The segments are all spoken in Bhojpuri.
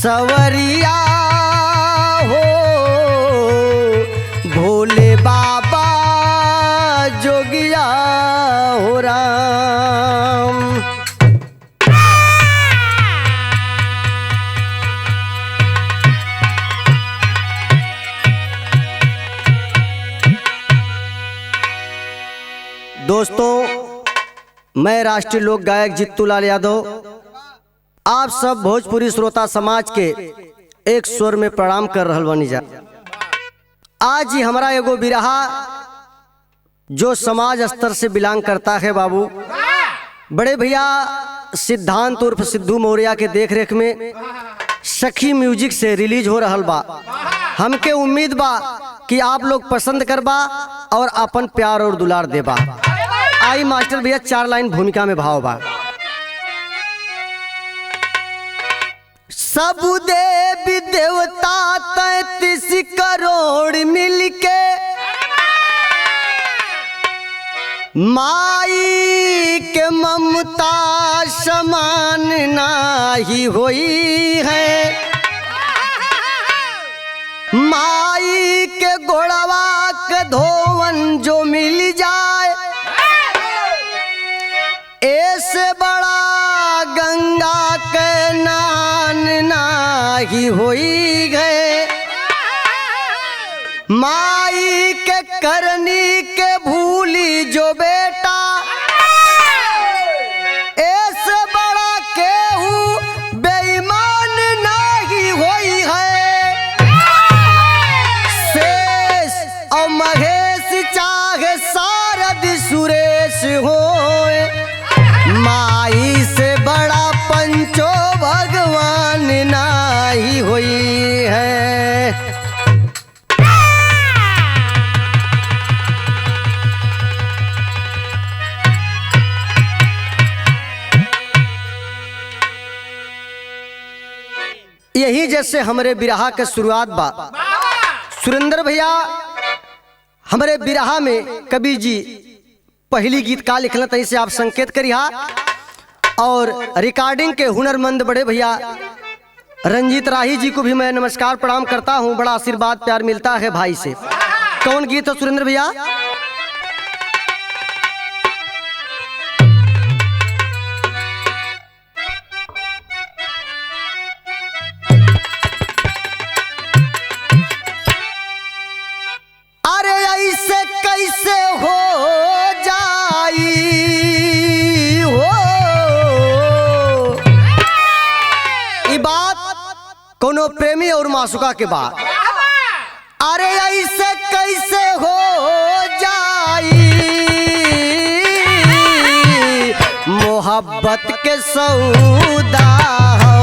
सवरिया हो भोले बाबा जोगिया हो राम। दोस्तों, मैं राष्ट्रीय लोक गायक जित्तू लाल यादव आप सब भोजपुरी श्रोता समाज के एक स्वर में प्रणाम कर रहल बनी जा। आज ही हमारा एगो बिरहा जो समाज स्तर से बिलोंग करता है बाबू बड़े भैया सिद्धांत उर्फ सिद्धू मौर्या के देख रेख में सखी म्यूजिक से रिलीज हो रहल बा। हमके उम्मीद बा कि आप लोग पसंद करबा और अपन प्यार और दुलार देबा। आई मास्टर भैया 4 लाइन भूमिका में भाव बा। सब देवी देवता 33 करोड़ मिलके माई के ममता समान नाही होई है। माई के गोड़वा के धोवन जो मिल जाए ऐसे बड़ा गंगा के नान नाही होई गए। माई के करनी के भूली जो बेटा ऐसे बड़ा केहू बेईमान नहीं होई है। शेष और महेश चाहे शारद सुरेश होए माई से बड़ा पंचो भगवान नाही हुई है। यही जैसे हमारे बिरहा के शुरुआत बा। सुरेंद्र भैया हमारे बिरहा में कवि जी पहली गीत का लिखना तही से आप संकेत करिहा। और रिकॉर्डिंग के हुनरमंद बड़े भैया रंजीत राही जी को भी मैं नमस्कार प्रणाम करता हूं। बड़ा आशीर्वाद प्यार मिलता है भाई से। कौन गीत है सुरेंद्र भैया? अरे ऐसे कैसे हो कोनो प्रेमी और मासूका के बाद। अरे ऐसे कैसे हो जाई मोहब्बत के सौदा हो।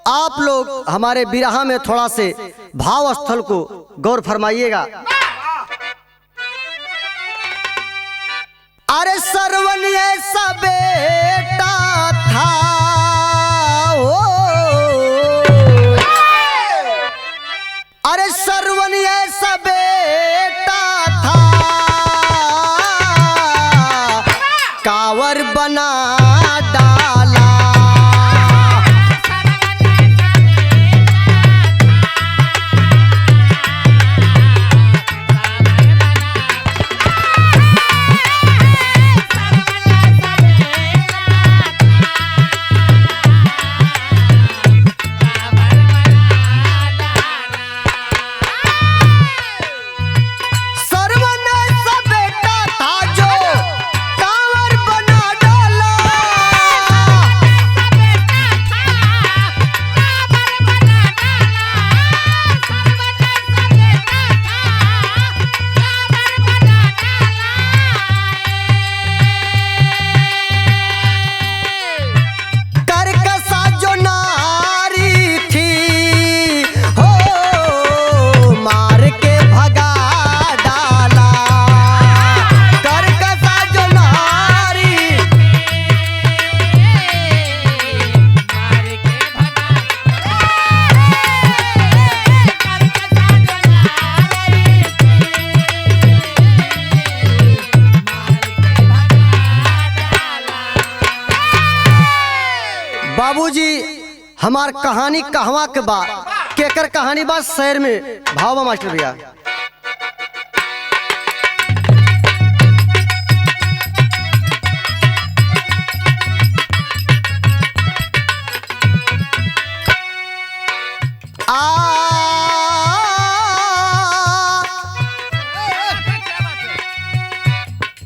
आप लोग हमारे बिरहा में थोड़ा से भाव स्थल को गौर फरमाइएगा। अरे सरवन ऐसा बेटा था ओ, अरे सरवन ऐसा बेटा था कावर बना हमार कहानी कहवा के बा केकर कहानी बा शहर में भाव बा मास्टर भैया।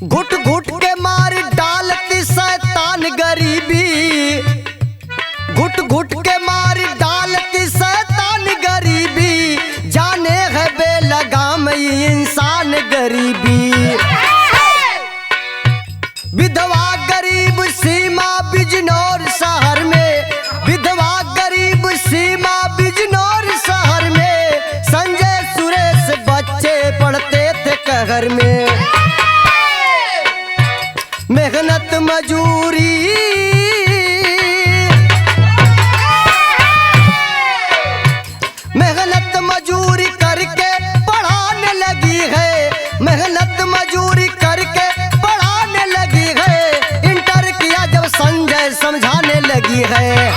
घुट घुट के मार डालती शैतान गरीबी, घुट घुट के मार डालती शैतान गरीबी, जाने है बेलगाम इंसान गरीबी। विधवा गरीब सीमा बिजनौर शहर में, विधवा गरीब सीमा बिजनौर शहर में, संजय सुरेश बच्चे पढ़ते थे कहर में। मेहनत मजूरी मेहनत मजूरी करके पढ़ाने लगी है, मेहनत मजूरी करके पढ़ाने लगी है। इंटर किया जब संजय समझाने लगी है।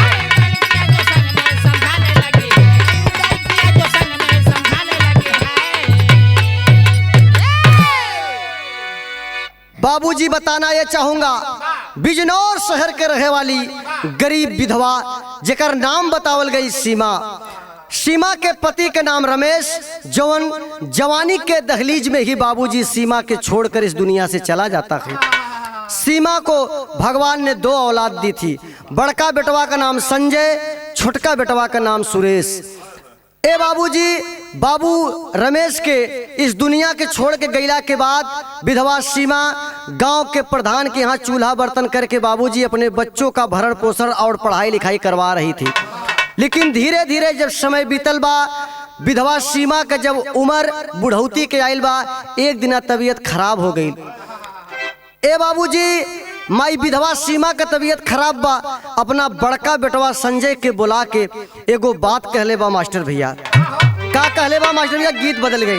बाबूजी बताना ये चाहूंगा, बिजनौर शहर के रहे वाली गरीब विधवा जेकर नाम बतावल गई सीमा। सीमा के पति के नाम रमेश, जवन जवानी के दहलीज में ही बाबूजी सीमा के छोड़कर इस दुनिया से चला जाता है। सीमा को भगवान ने 2 औलाद दी थी, बड़का बेटवा का नाम संजय, छोटका बेटवा का नाम सुरेश। ए बाबूजी, बाबू रमेश के इस दुनिया के छोड़ के गईला के बाद विधवा सीमा गांव के प्रधान के यहाँ चूल्हा बर्तन करके बाबूजी अपने बच्चों का भरण पोषण और पढ़ाई लिखाई करवा रही थी। लेकिन धीरे धीरे जब समय बीतल बा, विधवा सीमा का जब उम्र बुढ़ौती के आयल बा, एक दिन तबीयत खराब हो गई। ए बाबूजी, माई विधवा सीमा का तबीयत खराब बा, अपना बड़का बेटवा संजय के बुला के एगो बात कहले बा मास्टर भैया। का कहले बा मास्टर भैया? गीत बदल गई।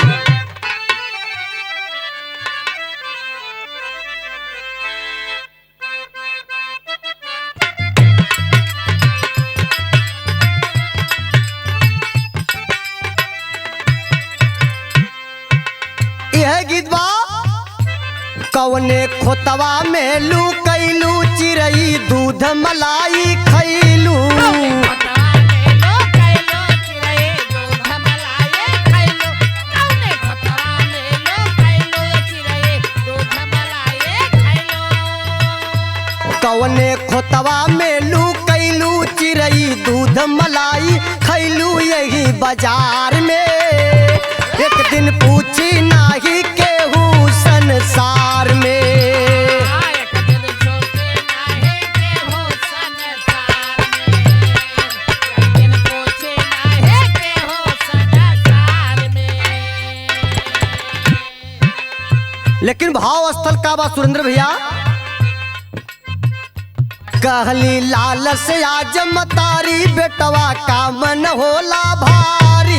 यह गीत बा, कवने खोतवा में लू कैलू चिरई दूध मलाई खैलू। कवने खोतवा में लू कैलू चिरई दूध मलाई खैलू, यही बाजार में एक दिन पूछी नाही केहू संसार में। लेकिन भाव स्थल का बा सुरेंद्र भैया, कहली लाल से आज मतारी बेटवा का मन होला भारी।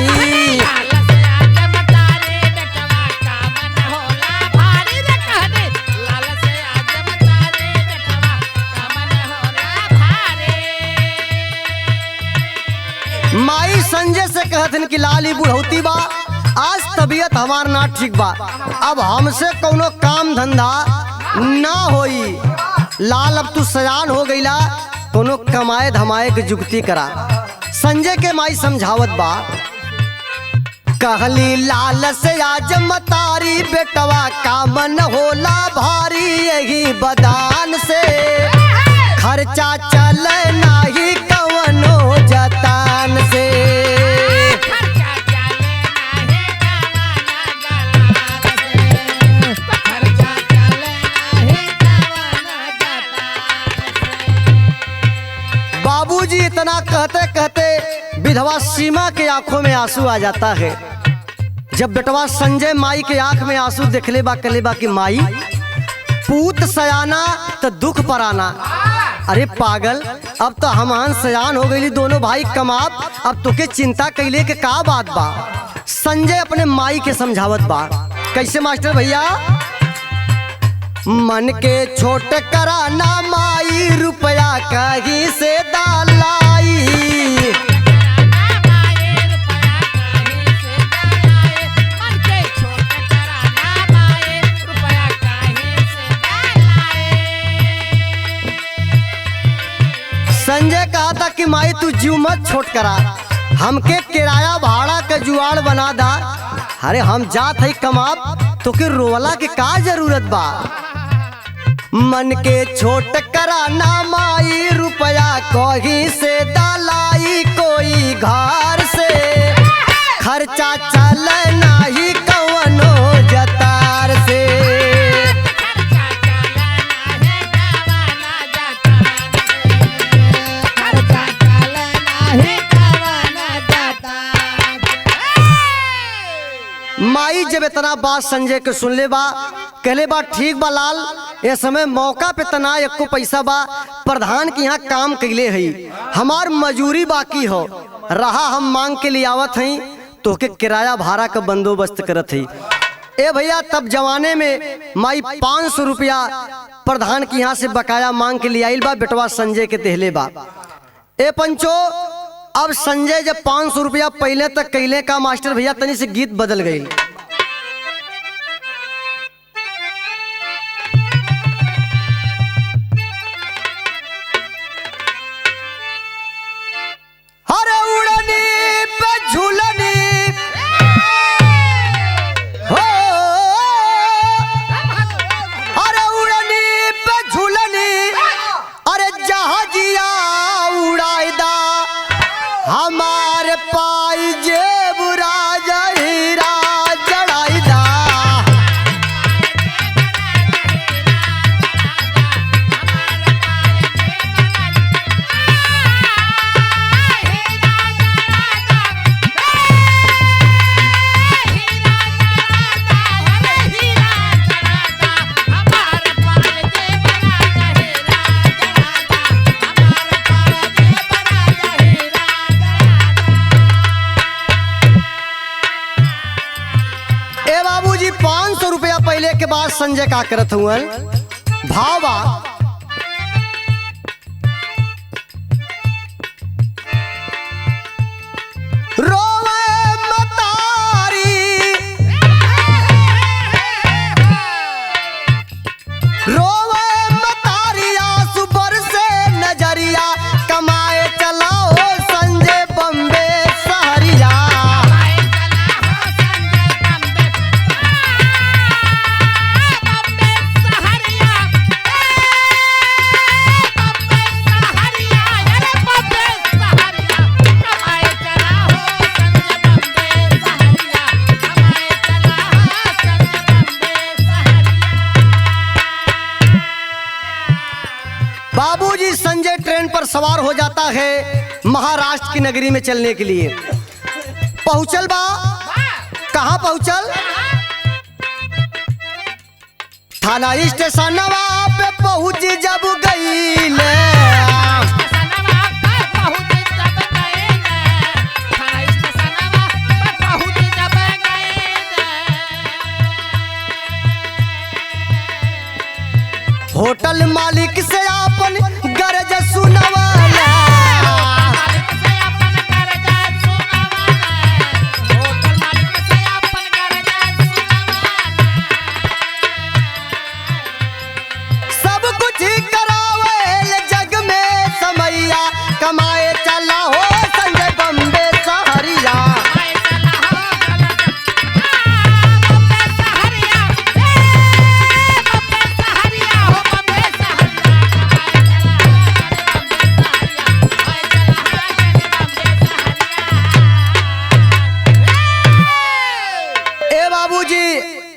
माई संजय से कहतन कि लाली बुढ़ौती बा, आज तबीयत हमार ना ठीक बा, अब हमसे कोनो काम धंधा ना होई। लाल अब तू सयान हो गईला, कोनो कमाए धमाए के जुगती करा। संजय के माई समझावत बा, कहली लाल से आज मतारी बेटवा का मन होला भारी, यही बदान से खर्चा चले नाही कवनो जतान से। बाबूजी इतना कहते कहते विधवा सीमा के आंखों में आंसू आ जाता है। जब बेटवा संजय माई के आंख में आंसू देखले बा, कहले बा कि माई पूत सयाना तो दुख पराना। अरे पागल, अब तो हमान सयान हो गई, दोनों भाई कमाब, अब तो के चिंता कैले के का बात बा। संजय अपने माई के समझावत बा, कैसे मास्टर भैया? मन के छोट कराना माई, रुपया कहीं से दालाई। माई तू जीव मत छोट करा, हमके किराया भाड़ा का जुआड़ बना दा। अरे हम जात है कमाब, तो के रोवला के का जरूरत बा। मन के छोट करा ना माई, रुपया कहीं से दलाई कोई घर से, खर्चा चल नाही कवनो जतार से। माई जब इतना बात संजय के सुन ले बा, कहले बा ठीक बा लाल, ये समय मौका पे तना एको पैसा बा, प्रधान के यहाँ काम कैले हई, हमार मजूरी बाकी हो रहा, हम मांग के लिए आवत हई, तो के किराया भाड़ा का बंदोबस्त करत हई। ए भैया तब जमाने में माई 500 रुपया प्रधान के यहाँ से बकाया मांग के लिए आइल बा, बेटवा संजय के देहले बा। ए पंचो, अब संजय जब 500 रुपया पहले तक कैले का मास्टर भैया तनी से गीत बदल गई। अरे उड़नी पे झूलनी हो, अरे उड़नी पे झूलनी, अरे जहाजिया उड़ाईदा, हमारे पाई जेब राजा हीरा जड़ाईदा। बाबूजी 500 रुपया पहले के बाद संजय का करत हुआ भावा, रोवे मतारी, रोवे मतारी, आंसू बरसे नजरिया, कमाए चला हो संजय बम्बे सहरिया। बाबूजी संजय ट्रेन पर सवार हो जाता है महाराष्ट्र की नगरी में चलने के लिए। पहुंचल बा, कहां पहुंचल? थाना स्टेशन पे पहुंच जब गई ले, होटल मालिक से अपन गरज सुनवाला, सब कुछ करावेल जग में समैया, कमाए चला हो संजय बम्बे सहरिया।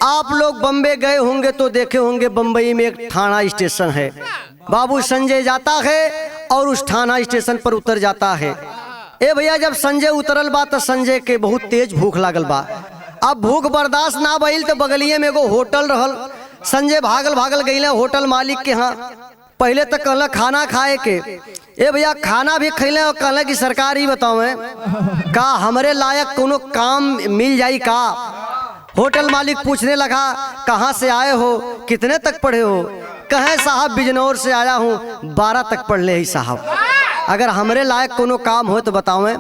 आप लोग बम्बे गए होंगे तो देखे होंगे बम्बई में एक थाना स्टेशन है। बाबू संजय जाता है और उस थाना स्टेशन पर उतर जाता है। ए भैया जब संजय उतरल बा तो संजय के बहुत तेज भूख लागल बा। अब भूख बर्दाश्त ना भइल तो बगलिए में एगो होटल रहल। संजय भागल भागल गईले होटल मालिक के यहाँ। पहले तक कहला खाना खाए के, ए भैया खाना भी खैले और कहले कि सरकार ही बतावे का हमरे लायक कोनो काम मिल जाई का। होटल मालिक पूछने लगा कहाँ से आए हो, कितने तक पढ़े हो? कहे साहब बिजनौर से आया हूँ, 12 तक पढ़ ले ही साहब। अगर हमरे लायक कोनो काम हो तो बतावें।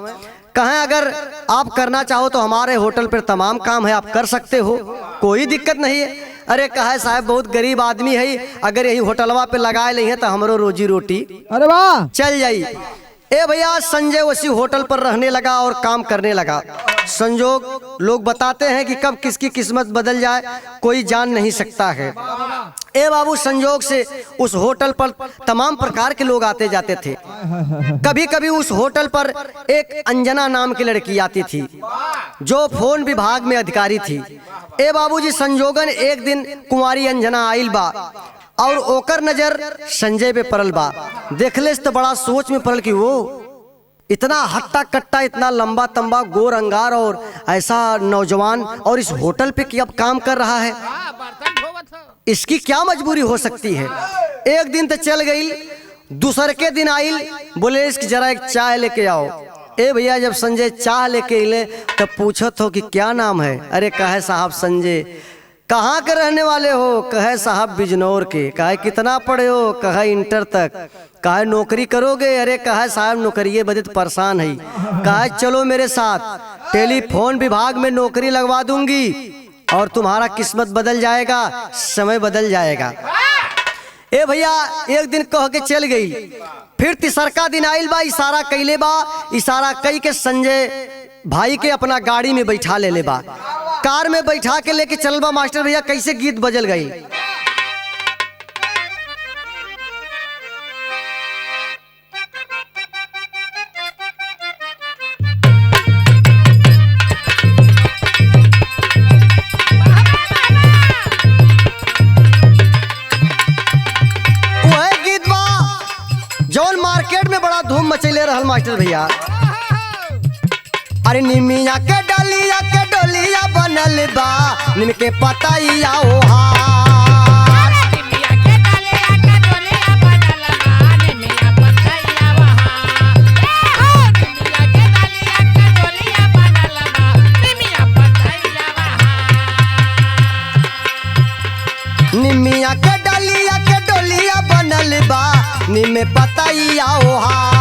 कहें अगर आप करना चाहो तो हमारे होटल पर तमाम काम है, आप कर सकते हो, कोई दिक्कत नहीं है। अरे कहे साहब बहुत गरीब आदमी है, अगर यही होटलवा पे लगाए ली है तो हमरो रोजी रोटी अरे वाह चल जाई। ए भैया संजय उसी होटल पर रहने लगा और काम करने लगा। संजोग लोग बताते हैं कि कब किसकी किस्मत बदल जाए कोई जान नहीं सकता है। ए बाबू संजोग से उस होटल पर तमाम प्रकार के लोग आते जाते थे। कभी कभी उस होटल पर एक अंजना नाम की लड़की आती थी जो फोन विभाग में अधिकारी थी। ए बाबूजी संजोगन एक दिन कुंवारी अंजना आइल बा और ओकर नजर संजय पे पड़ल बा। देखले तो बड़ा सोच में पड़ल कि वो इतना हट्टा कट्टा, इतना लंबा तंबा, गोर अंगार और ऐसा नौजवान और इस होटल पे क्या काम कर रहा है, इसकी क्या मजबूरी हो सकती है। एक दिन तो चल गई, दूसर के दिन आइल, बोले इसकी जरा एक चाय लेके आओ। ए भैया जब संजय चाय लेके अले तब पूछत हो कि क्या नाम है। अरे कहे साहब संजय। कहाँ के रहने वाले हो? कहे साहब बिजनौर के। कहे कितना पढ़े हो? कहे इंटर तक। कहे नौकरी करोगे? अरे कहे साहब नौकरी बदे परेशान है। कहे चलो मेरे साथ, टेलीफोन विभाग में नौकरी लगवा दूंगी और तुम्हारा किस्मत बदल जाएगा, समय बदल जाएगा। ए भैया एक दिन कह के चल गई। फिर तीसरका दिन आइल बा, इशारा कैले बा, इशारा कई के संजय भाई के अपना गाड़ी में बैठा ले बा, कार में बैठा के लेके चल बा। मास्टर भैया कैसे गीत बजल गई। वह गीत बा जौन मार्केट में बड़ा धूम मचैले रहल मास्टर भैया। अरे निमिया के डलिया के डोलिया बनल बा, निम के पतैया ओहार। निमिया के डलिया के डोलिया बनल बा, निमिया पतैया ओहार। निमिया के डलिया के डोलिया बनल बा, निमिया पतैया ओहार। निमिया के डलिया के डोलिया बनल बा, निम पतैया ओहार।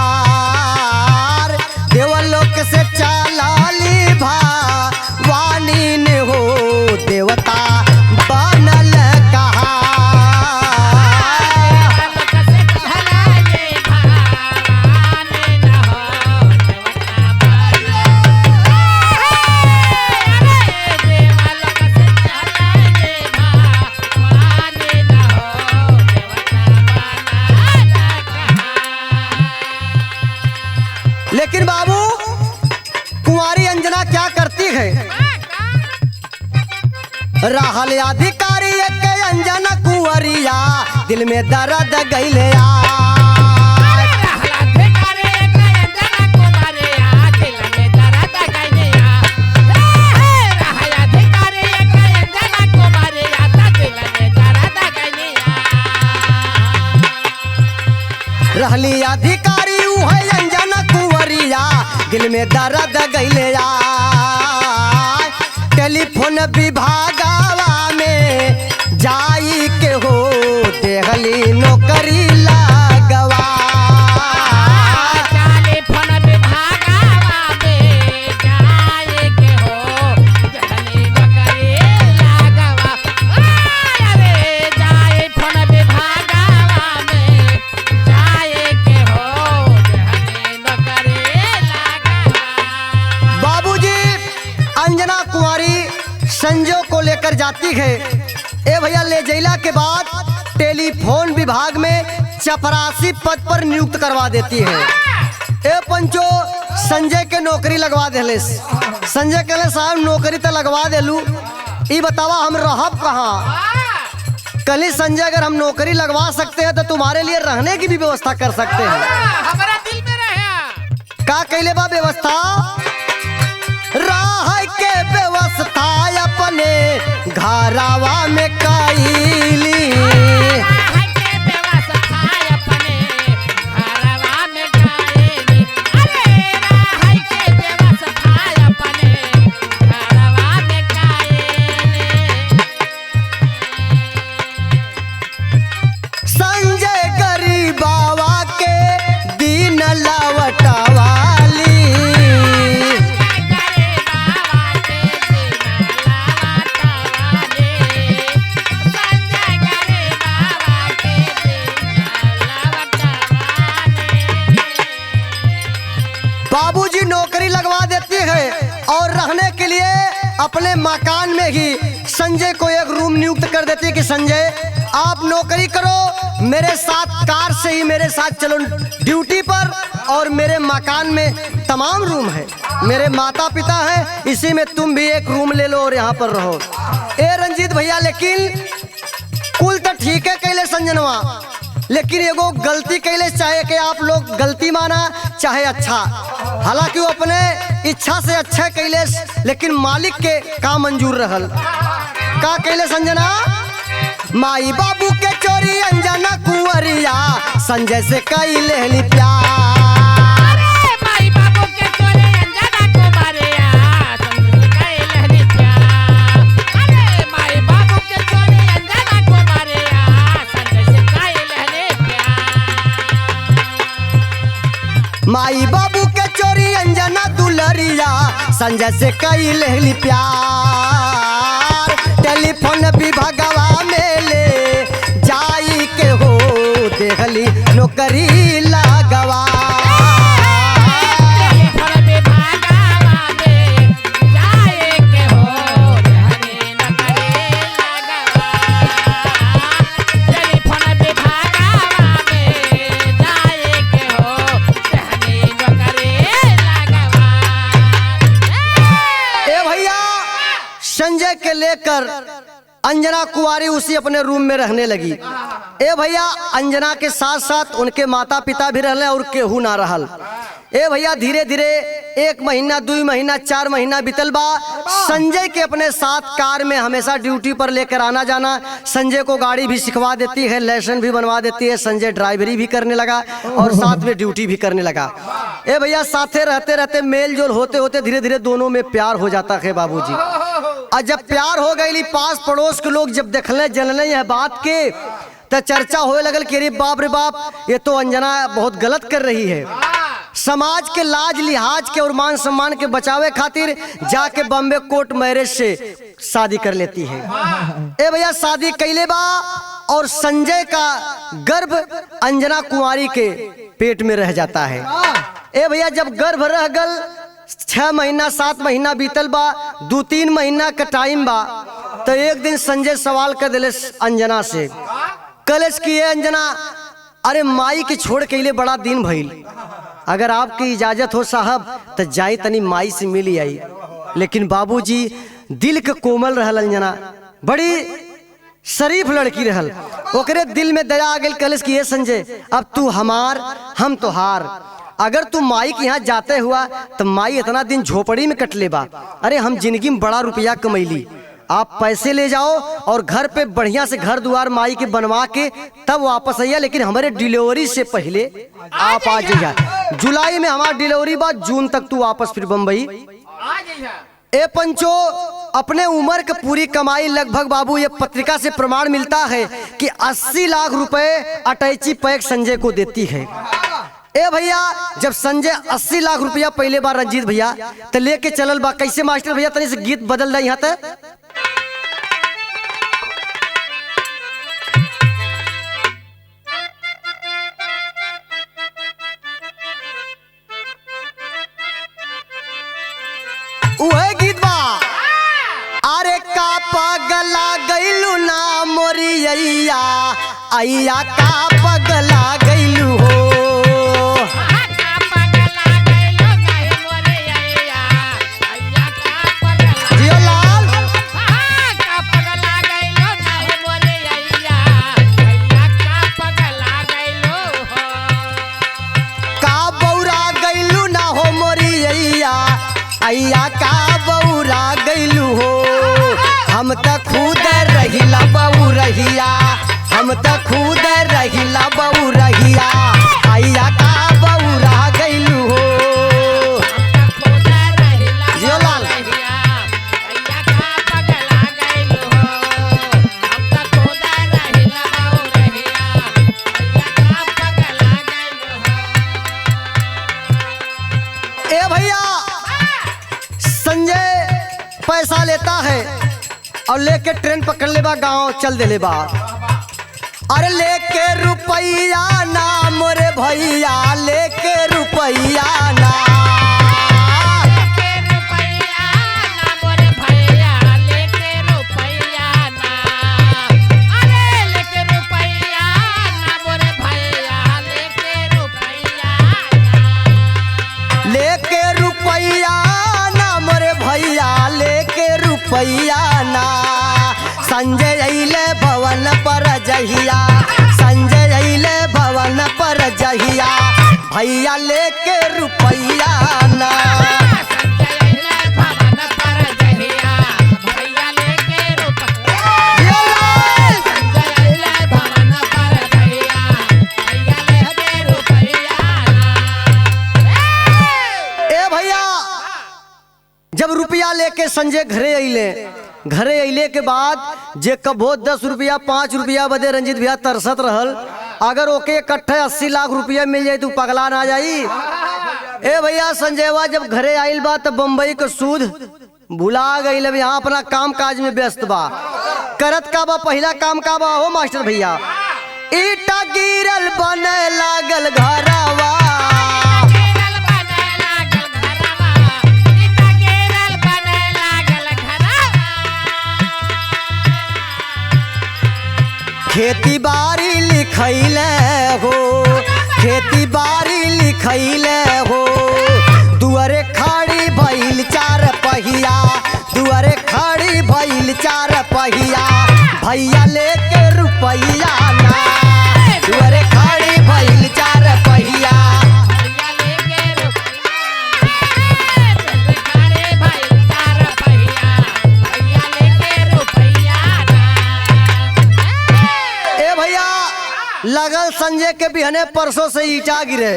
देवलोक से चलाली भवानी ने हो, देवता बनल कहा। देवलोक से चलाली भवानी न हो, देवता बनल। अरे देवलोक से चलाली भवानी न हो, देवता बनल। लेकिन बाबू कुंवारी अंजना क्या करती है? रहल अधिकारी के अंजना कुंवरिया, दिल में दर्द गइले रहली अधिकारी है अंजना कुंवरिया, दिल में दर्द गइले। टेलीफोन विभागवा में जाई के हो, देहली नौकरी लगवा। टेलीफोन विभागवा में जाई के हो, देहली नौकरी लगवा। अरे टेलीफोन विभागवा में जाई के हो, देहली नौकरी लगवा। बाबूजी अंजना कुंवारी संजय को लेकर जाती है। ए भैया ले जैला के बाद टेलीफोन विभाग में चपरासी पद पर नियुक्त करवा देती है। ए पंचो संजय के नौकरी लगवा देले। संजय कहले साहब नौकरी तो लगवा देलू, ई बतावा हम रहब कहाँ। कल संजय अगर हम नौकरी लगवा सकते हैं तो तुम्हारे लिए रहने की भी व्यवस्था कर सकते हैं। हमारा दिल में रहे का कैले बा व्यवस्था? राह के व्यवस्था अपने घरवा में कैली। संजय गरीबावा के दीन लवटवाली। अपने मकान में ही संजय को एक रूम नियुक्त कर देती है कि संजय आप नौकरी करो, मेरे साथ कार से ही मेरे साथ चलो ड्यूटी पर, और मेरे मकान में तमाम रूम है, मेरे माता पिता हैं, इसी में तुम भी एक रूम ले लो और यहाँ पर रहो। ए रंजीत भैया, लेकिन कुल तो ठीक है कैले संजनवा, लेकिन एगो गलती कैले, चाहे कि आप लोग गलती माना चाहे अच्छा, हालांकि वो अपने इच्छा से अच्छा कैले, लेकिन मालिक के का मंजूर रहल। का कैले संजना, माई बाबू के चोरी अंजना कुंवरिया संजय से कैले ली प्यार। माई बाबू के चोरी अंजना कुंवरिया संजय से कैले ली प्यार। अरे माई बाबू के चोरी अंजना कुंवरिया संजय से कैले ली प्यार। माई बाबू के चोरी अंजना दुलरिया संजय से कैले ली प्यार। टेलीफोन भी भगवा में ले जाई के हो देखली नौकरी लगवा। टेलीफोन भी भगवा में जाए के हो देखली नौकरी लगवा। टेलीफोन भी भगवा में जाए के हो देखली नौकरी लगवा। ए भैया, संजय के लेकर अंजना कुंवारी उसी अपने रूम में रहने लगी। ए भैया, अंजना के साथ साथ उनके माता पिता भी रहले और केहू ना रहल। ए भैया, धीरे धीरे 1 महीना 2 महीना 4 महीना बीतल बा। संजय के अपने साथ कार में हमेशा ड्यूटी पर लेकर आना जाना, संजय को गाड़ी भी सिखवा देती है, लाइसेंस भी बनवा देती है, संजय ड्राइवरी भी करने लगा और साथ में ड्यूटी भी करने लगा। ए भैया, साथे रहते रहते मेल जोल होते होते धीरे धीरे दोनों में प्यार हो जाता है बाबूजी। और जब प्यार हो गई, पास पड़ोस के लोग जब देखले जनले यह बात के, तो चर्चा होने लगल कि अरे बाप रे बाप, ये तो अंजना बहुत गलत कर रही है। समाज के लाज लिहाज के और मान सम्मान के बचावे खातिर जाके बॉम्बे कोर्ट मैरिज से शादी कर लेती है। ए भैया, शादी कैले बा और संजय का गर्भ अंजना कुंवारी के पेट में रह जाता है। ए भैया, जब गर्भ रह गल 6 महीना 7 महीना बीतल बा, 2-3 महीना का टाइम बा, तो एक दिन संजय सवाल कर दिले अंजना से, कलेश की अंजना, अरे माई की छोड़ के लिए बड़ा दिन भइल, अगर आपकी इजाजत हो साहब तो जाई तनी माई से मिली आई। लेकिन बाबूजी दिल के कोमल रहल अंजना, बड़ी शरीफ लड़की रहल, ओकरे दिल में दया आ गई। कलेश की संजय, अब तू हमार हम तो हार, अगर तू माई के यहाँ जाते हुआ तो माई इतना दिन झोपड़ी में कट ले बा, अरे हम जिंदगी में बड़ा रुपया कमैली, आप पैसे ले जाओ और घर पे बढ़िया से घर द्वार माई के बनवा के तब वापस आइए, लेकिन हमारे डिलीवरी से पहले आप आ जाइए। जुलाई में हमारा डिलीवरी बा, जून तक तू वापस फिर बम्बई आ जाइए। ए पंचो, अपने उम्र की पूरी कमाई लगभग बाबू ये पत्रिका से प्रमाण मिलता है कि 80 लाख रुपए अटैची पैक संजय को देती है। ए भैया, जब संजय 80 लाख रुपया पहले बार रंजीत भैया तो लेके चलल बा, कैसे मास्टर भैया तनी से गीत बदल रहा यहाँ तक। उहे गीत बा, अरे का पगला गइलू ना मोरी अइया, अइया का पगला गइलू हो। जियो लाल, का बौरा गइलू ना हो मोरी अइया, अइया का बौरा गइलू हो। हम त खुद रहिला बऊ रहिया, हम त खुद रहिला बऊ रहिया, अइया का बौरा गइलू हो। जियो लाल, ए भैया, संजय पैसा लेता है और लेके ट्रेन पकड़ ले बा, गाँव चल दे ले बा। अरे लेके रुपैया ना मोरे भैया, लेके रुपैया ना। संजय अइले भवन पर जहिया, संजय अइले भवन पर जहिया, भैया लेके रुपैया ना। संजय अइले भवन पर जहिया, भैया लेके रुपैया। संजय अइले भवन पर जहिया, भैया लेके रुपैया ना। ए भैया, जब रुपया लेके संजय घरे अइले के बाद जे कबो 10 रुपया 5 रुपया बदे रंजीत भैया तरसत रहल, अगर ओके इकट्ठे 80 लाख रुपया मिल जाए तो पगला ना जाई। ए भैया संजयवा जब घरे आइल बा तब बम्बई के सूद भुला गई, यहाँ अपना काम काज में व्यस्त बा। करत का बा, पहला काम का बा हो मास्टर भैया, ईटा गिरल बने लागल घरवा। खेती बाड़ी लिखैले हो, खेती बाड़ी लिखैले हो, दुआरे खड़ी भइल 4 पहिया, दुआरे खड़ी भइल 4 पहिया, भैया लेके रुपैया ना। दुआरे खड़ी भइल 4 पहिया, लगल संजय के बिहने परसों से ईटा गिरे,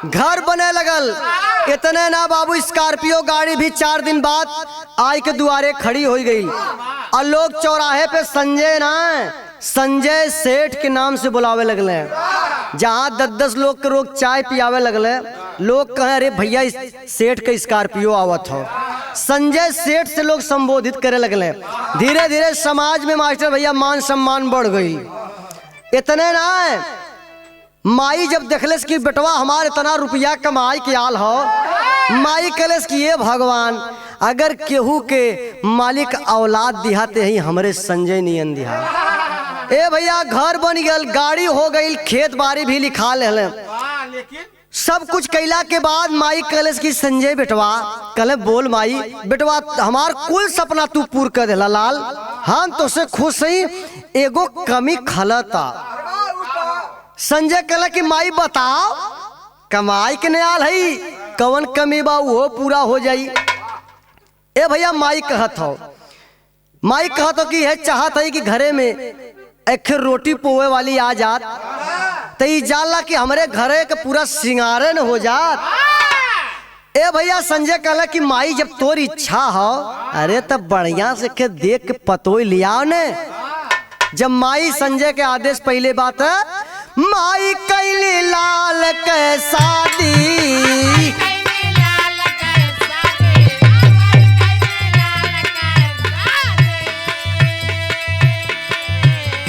घर बने लगल। इतने ना बाबू, स्कॉर्पियो गाड़ी भी 4 दिन बाद आई के दुआरे खड़ी हो गई। और लोग चौराहे पे संजय सेठ के नाम से बुलावे लगले। जहाँ 10-10 लोग के रोग चाय पियावे लगले, लोग कहे अरे भैया सेठ के स्कॉर्पियो आवत हो। संजय सेठ से लोग संबोधित करे लगले। धीरे धीरे समाज में मास्टर भैया मान सम्मान बढ़ गई। इतने ना, माई जब देखलेस कि बेटवा हमार इतना रुपया कमाई के आल हो, माई कहलेस कि ये भगवान, अगर केहू के मालिक औलाद दिहाते ही हमरे संजय नियन दिहा। ए भैया घर बन गल, गाड़ी हो गई, खेत बाड़ी भी लिखा ले, सब कुछ कैला के बाद माई कहलेस कि संजय बेटवा, कहले बोल माई, बेटवा हमार कुल सपना तू पूर कर देला लाल, हम तो से खुश ही, एगो कमी खलता। संजय कहला कि माई बताओ, कमाई के नयाल है, कवन कमी बा वो पूरा हो जाई। ए भैया माई कहत हो कि है चाहत है कि घरे में एक रोटी पोवे वाली आ जात, तो ई जाला कि हमरे घरे के पूरा सिंगारन हो जात। ए भैया संजय कहला कि माई जब तोर इच्छा हो, अरे तब बढ़िया से के देख के पतोई लिया ने। जब माई संजय के आदेश पहले बात है, माई कैली लाल के शादी,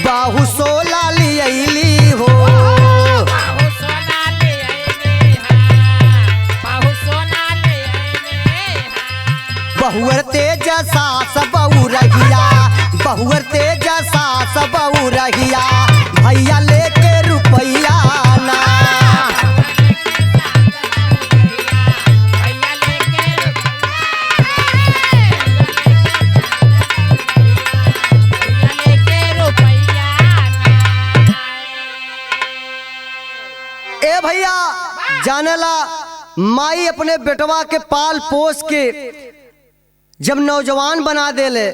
बाहु सोला लियली हो, बहुअर तेज सास बहु रहिया, बहुअर तेज सास बहु रहिया, भैया लेके रुपैया ना। ए भैया जानेला, माई अपने बेटवा के पाल पोस के जब नौजवान बना देले,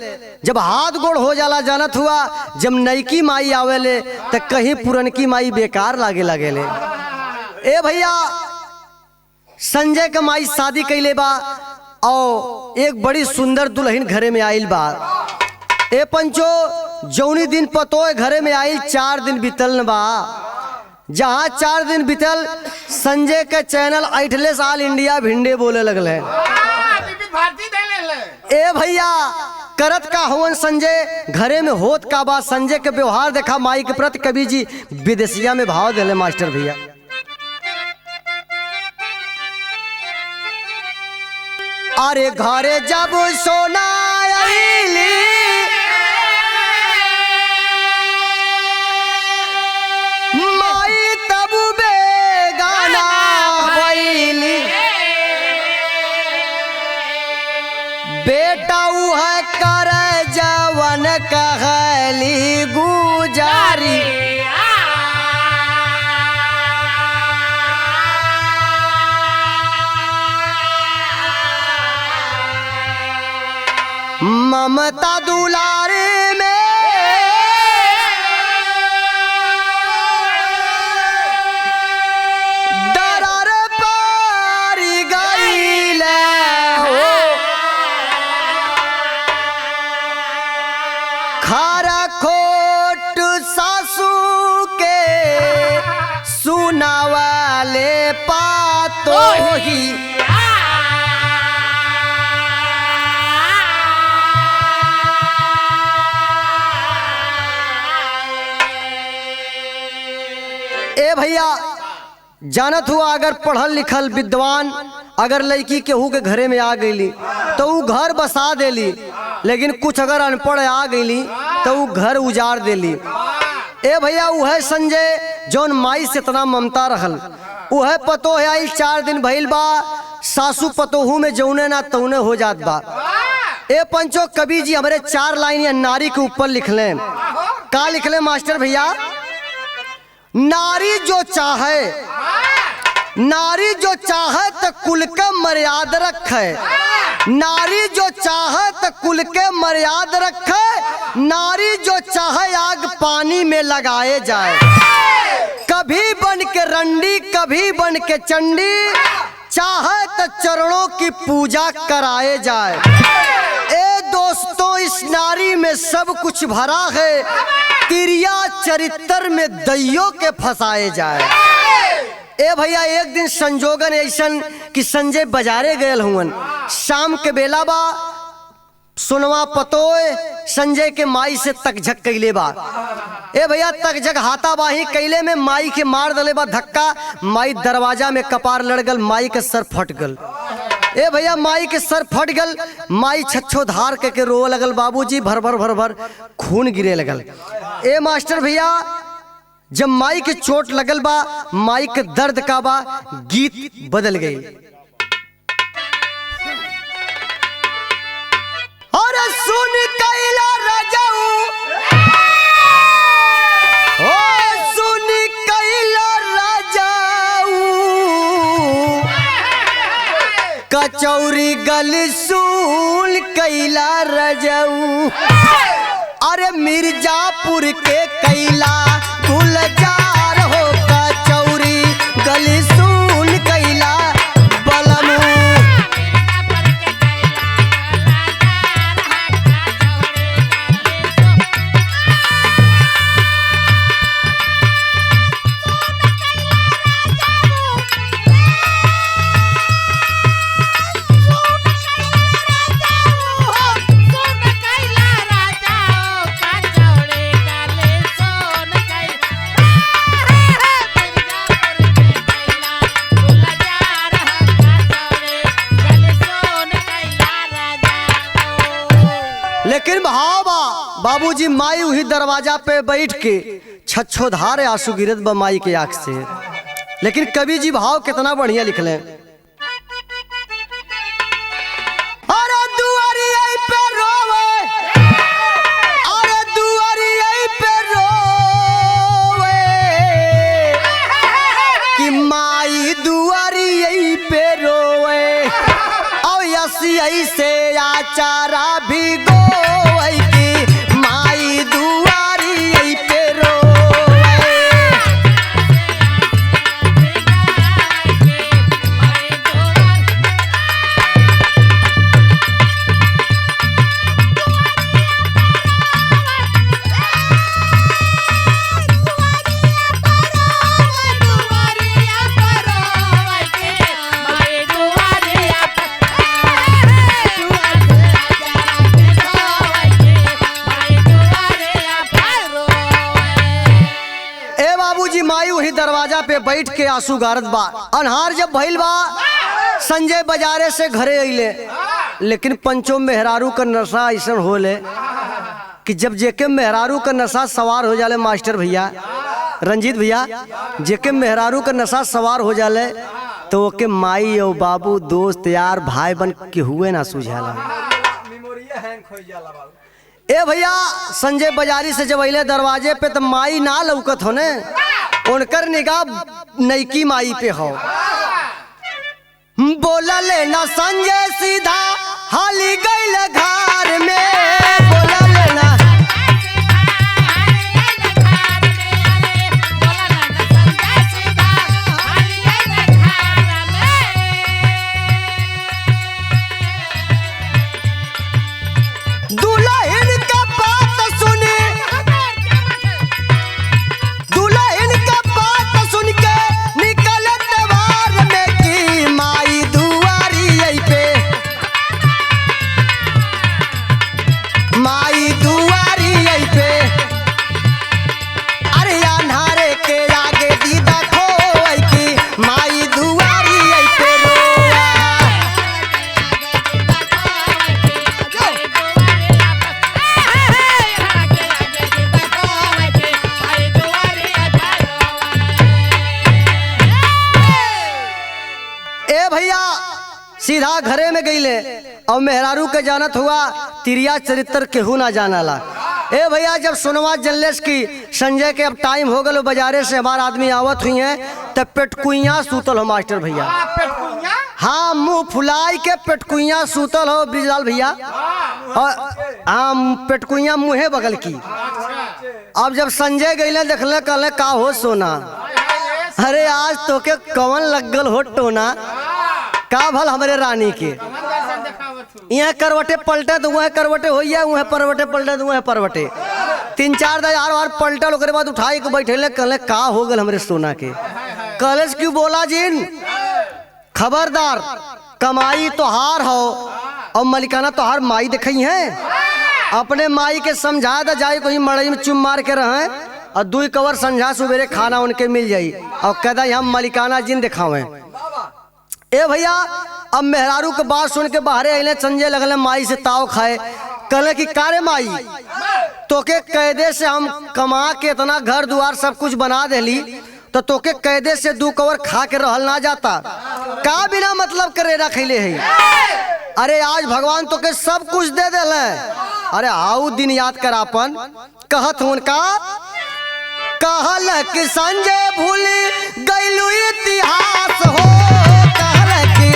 जब हाथ गोड़ हो जाला, जानत हुआ जब नईकी माई आवेले तो कहीं पुरनकी माई बेकार लागे लगेले। ए भैया संजय के माई शादी कैले बा और एक बड़ी सुंदर दुल्हन घरे में आइल बा। ए पंचो, जौनी दिन पतो घरे में आइल 4 दिन बीतल बा। जहाँ 4 दिन बीतल, संजय के चैनल ऐठले साल इंडिया भिंडे बोले लगले। ए भैया करत का हवन संजय, घरे में होत का बा। संजय के व्यवहार देखा माई के प्रति, कवि जी विदेशिया में भाव दिले मास्टर भैया। अरे घरे जब सोना आईली, माई तब बेगाना भइली, बेटा है कर जवन कह कैली गुजारी। ममता दुलारे में दरार पारी गईले हो। खारा खोट सासू के सुनावाले पातो ही। ए भैया जानत हुआ अगर पढ़ल लिखल विद्वान अगर लड़की केहू के घरे में आ गईली तो ऊ घर बसा देली, लेकिन कुछ अगर अनपढ़ आ गईली तो ऊ घर उजाड़ देली। ए भैया वह संजय जौन माई से इतना ममता रहल, वह पतो है आइल 4 दिन भइल बा, सासू पतोहू में जौने ना तौने हो जात बा। ए पंचो कवि जी हमारे 4 लाइन या नारी के ऊपर लिखले। का लिखले मास्टर भैया? नारी जो चाहे, नारी जो चाहे तो कुल के मर्यादा रखे। नारी जो चाहे तो कुल के मर्यादा रखे। नारी जो चाहे आग पानी में लगाए जाए। कभी बन के रंडी कभी बन के चंडी, चाहे तो चरणों की पूजा कराए जाए। ए दोस्तों इस नारी में सब कुछ भरा है, तिरिया चरित्र में दैयों के फंसाए जाए। ए भैया एक दिन संजोगन ऐसन कि संजय बाजारे गयल हुवन, शाम के बेला बा, सुनवा पतोय संजय के माई से तकझक कैले बा। ए भैया तकझक हाथाबाही कैले में माई के मार दले बा धक्का। माई दरवाजा में कपार लड़ गल, माई के सर फट गल। ए भैया माई के सर फट गल, माई छच्छो धार के रोवे लगल, बाबूजी भर भर भर भर खून गिरे लगल। ए मास्टर भैया जब माई के चोट लगल बा, माई के दर्द का बा, गीत बदल गई। और सुन कैला राजाऊ, ओ सुन कैला राजाऊ, कचौरी गल सूल कैला राजाऊ। अरे मिर्जापुर के कैला गुलजार हो, कचौरी गली सुन कैला बलमू। लेकिन भावा बाबूजी माई वही दरवाजा पे बैठ के छच्छो धार आंसू गिरत बा माई के आंख से। लेकिन कवि जी भाव कितना बढ़िया लिखले। अरे दुआरिया पे रोवे, अरे दुआरिया पे रोवे, कि माई दुआरिया पे रोवे। और यसी से आचारा भी गो माई दुआरी पे रोवे। दरवाजा पे बैठ के आंसू गारत बा। अनहार जब भइल बा, संजय बाजारे से घरे अइले, लेकिन पंचो मेहरारू का नशा ऐसा होले कि जब जेके मेहरारू का नशा सवार हो जाले मास्टर भैया, रंजीत भैया, जेके मेहरारू का नशा सवार हो जाले तो ओके माई और बाबू दोस्त यार भाई बन के हुए ना सुझाला। ए भैया संजय बाजारी से जब अले दरवाजे पे तो माई ना लौकत हो ने, उनकर निगाह नईकी माई पे हो। बोला लेना संजय सीधा हाली गईल घर में, बोला लेना दुल्हन का बात सुने, दुल्हन का बात सुन के निकल द्वार में की माई दुआरी आई पे, माई दुआरी आई पे। अरे अन्हारे के आगे दीदा खोई की माई दुआरी आई पे रोआ। ए भैया सीधा घरे में गईले और मेहरारू के जानत हुआ तिरिया चरित्र केहू ना जानला। ए भैया जब सुनवा जल्लेस की संजय के अब टाइम हो गलो बाजारे से हमार आदमी आवत हुई है तब पेटकुइया सूतल हो मास्टर भैया। हाँ मुंह फुलाई के पेटकुइया सूतल हो ब्रिजलाल भैया, और हाँ पेटकुइया मुँहे बगल की। अब जब संजय गईले देखले कहले का हो सोना, अरे आज तो के कवन लगल हो टोना, का भल हमारे रानी के यहाँ करवटे पलटे तो वह करवटे हो वह परवटे पलटे तो वह परवटे, 3-4 हजार बार पलटल ओकरे बाद उठाई के बैठे कहले का हो गल हमरे सोना के। कहले क्यों बोला जिन, खबरदार कमाई तो हार हो और मलिकाना तो हार माई दिखाई है। अपने माई के समझा दा जाए कोई मड़ई में चुम मार के रहे और 2 कवर संझा सुबेरे खाना उनके मिल जाई और कहदा हम मलिकाना जिन दिखावे। ए भैया अब मेहरारू के बात सुन के बाहरे अले संजय लगले माई से ताव खाए। कहले कि कारे माई तोके कैदे से हम कमा के इतना घर द्वार सब कुछ बना देली तो तोके कैदे से 2 कवर खा के रहल ना जाता, का बिना मतलब करे रखले है। अरे आज भगवान तोके सब कुछ दे देले, अरे आउ दिन याद कर अपन। कहत उनका कहल कि संजय भूल गईलू इतिहास हो, कहल कि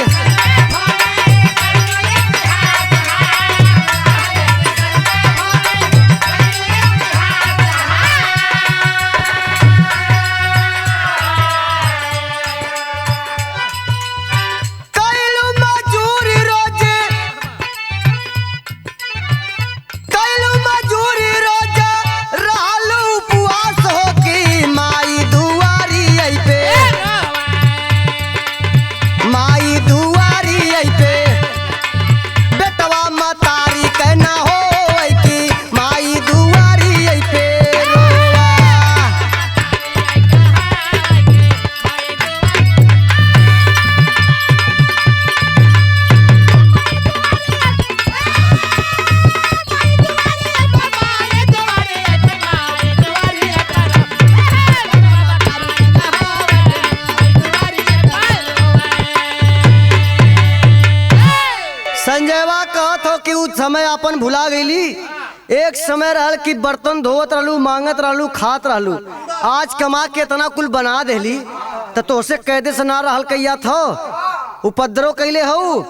संजयवा कहत हो कि उस समय अपन भुला गईली। एक समय रहल कि बर्तन धोवत रहलू, मांगत रहलू, खात रहलू। आज कमा के इतना कुल बना देली तो तोसे कैदे से ना रहल कैया थो, उपद्रव कैले हो।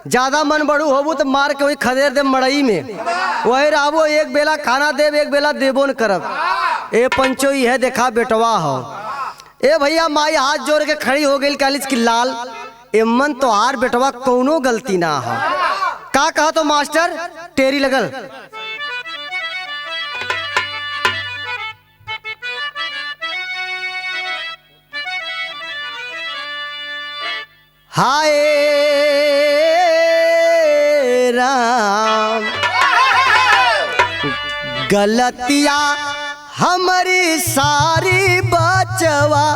ज्यादा मन बढ़ू होबू तो मार के वही खदेर दे मड़ई में, वही रहबो। एक बेला खाना देव एक बेला देबो न करब। ए पंचो यह देखा बेटवा हो। ए भैया माई हाथ जोड़ के खड़ी हो गई कहलिस कि लाल एमन तो आर बेटवा कौनो गलती ना हो। का कहा तो मास्टर टेरी लगल। हाय राम गलतिया हमारी सारी बचवा,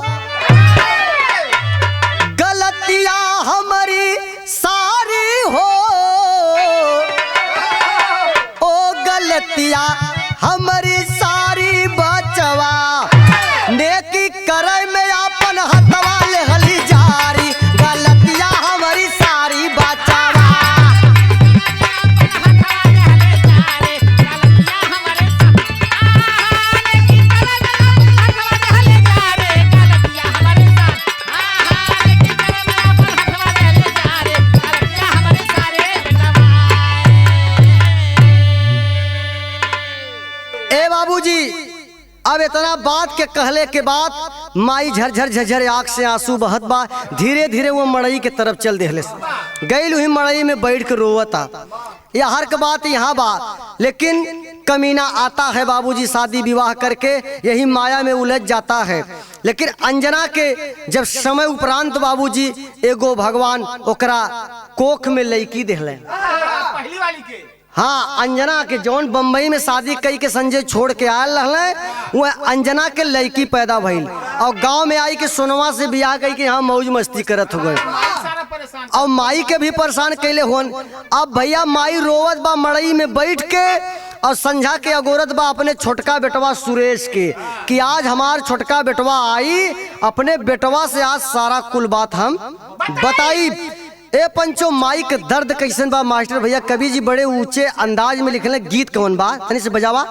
गलतिया हमारी सारी हो, ओ गलतिया हमारी सारी बचवा। नेकी करे में अपन हथवा ले हली जारी, गलतिया हमारी सारी बचवा। ए बाबूजी, अब इतना बात के कहले के बाद माई झरझर झरझर आँख से आंसू बहत बा। धीरे धीरे वो मड़ई के तरफ चल देहले, गई वही मड़ई में बैठ के रोवता। यह हर का बात यहाँ बा, लेकिन कमीना आता है बाबूजी शादी विवाह करके, यही माया में उलझ जाता है। लेकिन अंजना के जब समय उपरांत बाबूजी एगो भगवान ओकरा कोख में लड़की देहले। पहली वाली के हाँ, अंजना के जौन बम्बई में शादी कई के संजय छोड़ के आयल रहले, वह अंजना के लड़की पैदा भइल और गांव में आई के सोनवा से बियाह कई के यहाँ मौज मस्ती करत हो गए सारा परेशान। और माई के भी परेशान कैले होन। अब भैया माई रोवत बा मड़ई में बैठ के और संझा के अगोरत बा अपने छोटका बेटवा सुरेश के कि आज हमार छोटका बेटवा आई, अपने बेटवा से आज सारा कुल बात हम बताई। ए पंचो, माई के दर्द कैसन बा मास्टर भैया कवि जी बड़े ऊंचे अंदाज में लिखले। गीत कौन बा तनी से बजावा।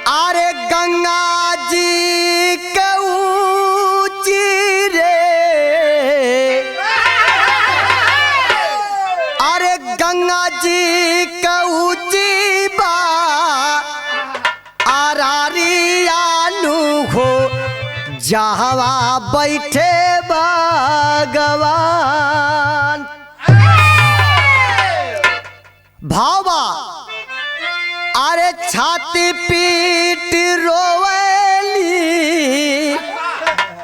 अरे गंगा जी के ऊंची रे, अरे गंगा जी के ऊंची बा आरारियानु हो, जहवा बैठे भगवान। भावा अरे छाती पीट रोवली,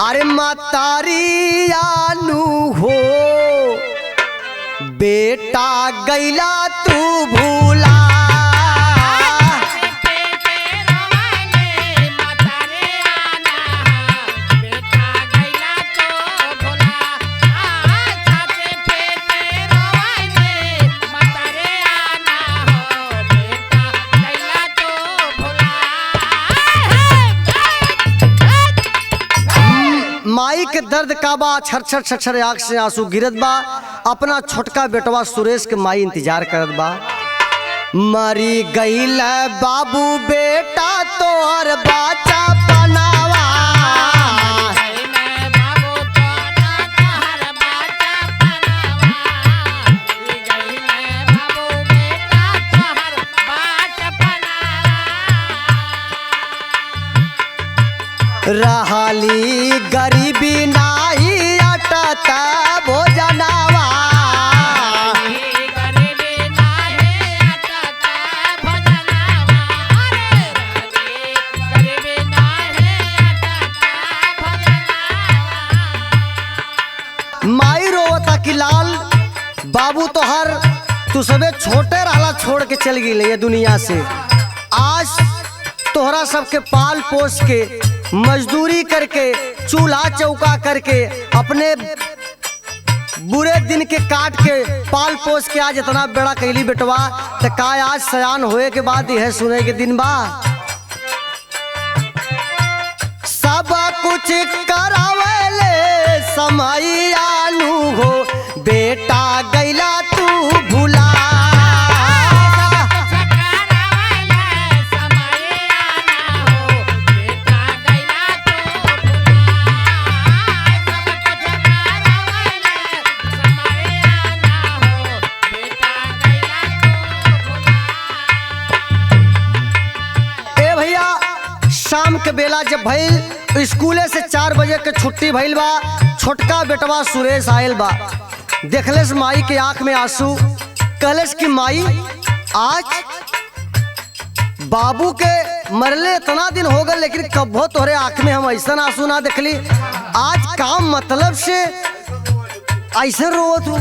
अरे मतारियानु हो, बेटा गैला तू भूला। माई के दर्द का बा, छर छर छर छर आँख से आंसू गिरत बा। अपना छोटका बेटवा सुरेश के माई इंतजार करत बा। मरी गईल बाबू बेटा तोहर बाचा बनावा, रहली गरीबी नाही अटता भोजनावा। माई रोवता कि लाल बाबू तोहर तू सबे छोटे रहला छोड़ के चल गई ये दुनिया से। आज तोहरा सबके पाल पोस के मजदूरी करके चूल्हा चौका करके अपने बुरे दिन के काट के पाल पोस के आज इतना बड़ा कैली बेटवा, तो का आज सयान होए के बाद यह सुने के दिन बा। सब कुछ करावले समय आलू हो, बेटा गैला तू भूला। शाम के बेला जब भइल स्कूले से 4 बजे के छुट्टी भइल बा, छोटका बेटवा सुरेश आयल बा। देखलेस माई के आंख में आंसू, कहलेस कि माई आज बाबू के मरले इतना दिन हो गए, लेकिन कब्बो तोहरे आंख में हम ऐसा आंसू ना देखली। आज काम मतलब से ऐसे रोवत हूँ,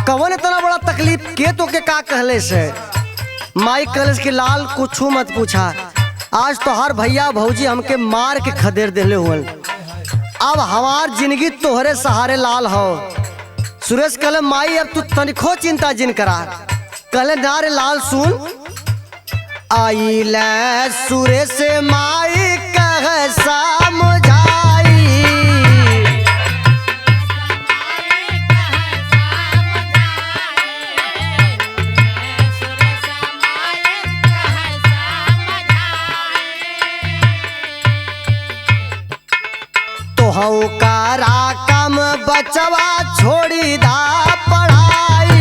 कवन इतना बड़ा तकलीफ के तो के का कहलेस है। माई कहलेस कि लाल कुछ मत पूछा, आज तो हर भैया भौजी हमके मार के खदेड़ देले हुए, अब हमार जिंदगी तोहरे सहारे लाल हो। सुरेश कहले माई अब तू तनिको चिंता जिन करा। कहले ना रे लाल सुन, आई ले सुरेश माई कह समझाई, हऊ कारा कम बचवा छोड़ी दा पढ़ाई।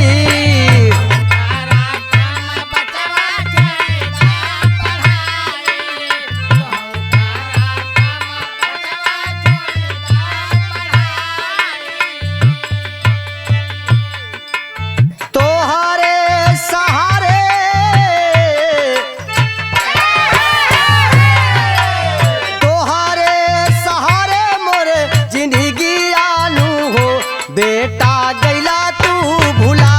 तोहरे सहारे मोरे जिंदगी आनू हो, बेटा गैला तू भुला।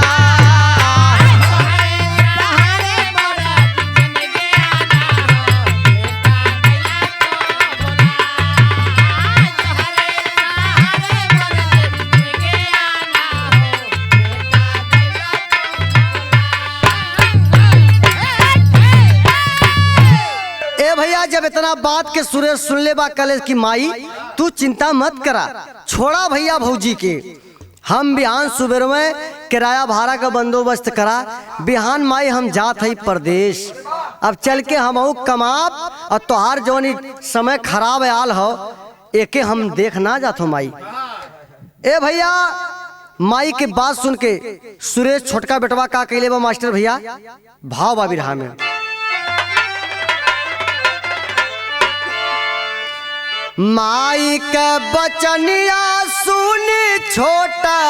ए भैया, जब इतना बात के सुरेश सुन ले बा कले की माई तू चिंता मत करा, छोड़ा भैया भौजी के, हम बिहान सुबह में किराया भाड़ा का बंदोबस्त करा। बिहान माई हम जात हई परदेश, अब चल के हम कमाब और तोहार जौनी समय खराब आल हो एके हम देख ना जात हो माई। ए भैया, माई के बात सुन के सुरेश छोटका बेटवा का कहले बा मास्टर भैया, भाव बा बिरहा में। माई के बचनिया सुन छोटा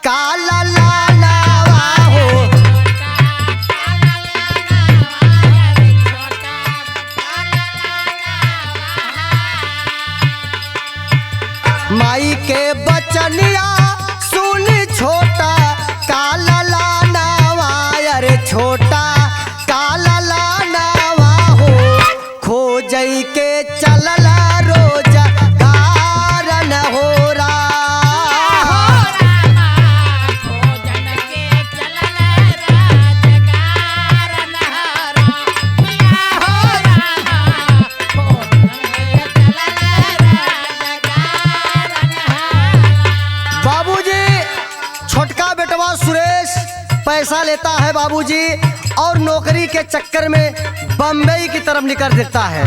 काला लालावा हो, माई के बचनिया सुन छोटा काला लालावा, अरे छोटा काला लालावा हो, खोजई के चलला रोजा कारण हो रा। बाबूजी, छोटका बेटवा सुरेश पैसा लेता है बाबूजी, और नौकरी के चक्कर में बम्बई की तरफ निकल देता है।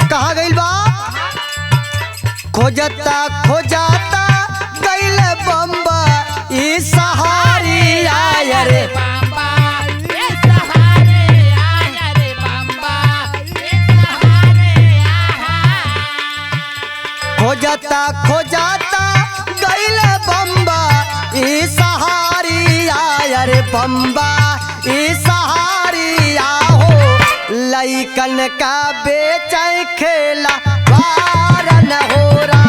कहा गई बा, खोजता खोजाता गईल बम्बई सहारी आया रे। खोजता खोजाता गईल बम्बई सहारी आया रे, बम्बई सहारी आहो, लइकन का बेचै खेला वारन हो रा।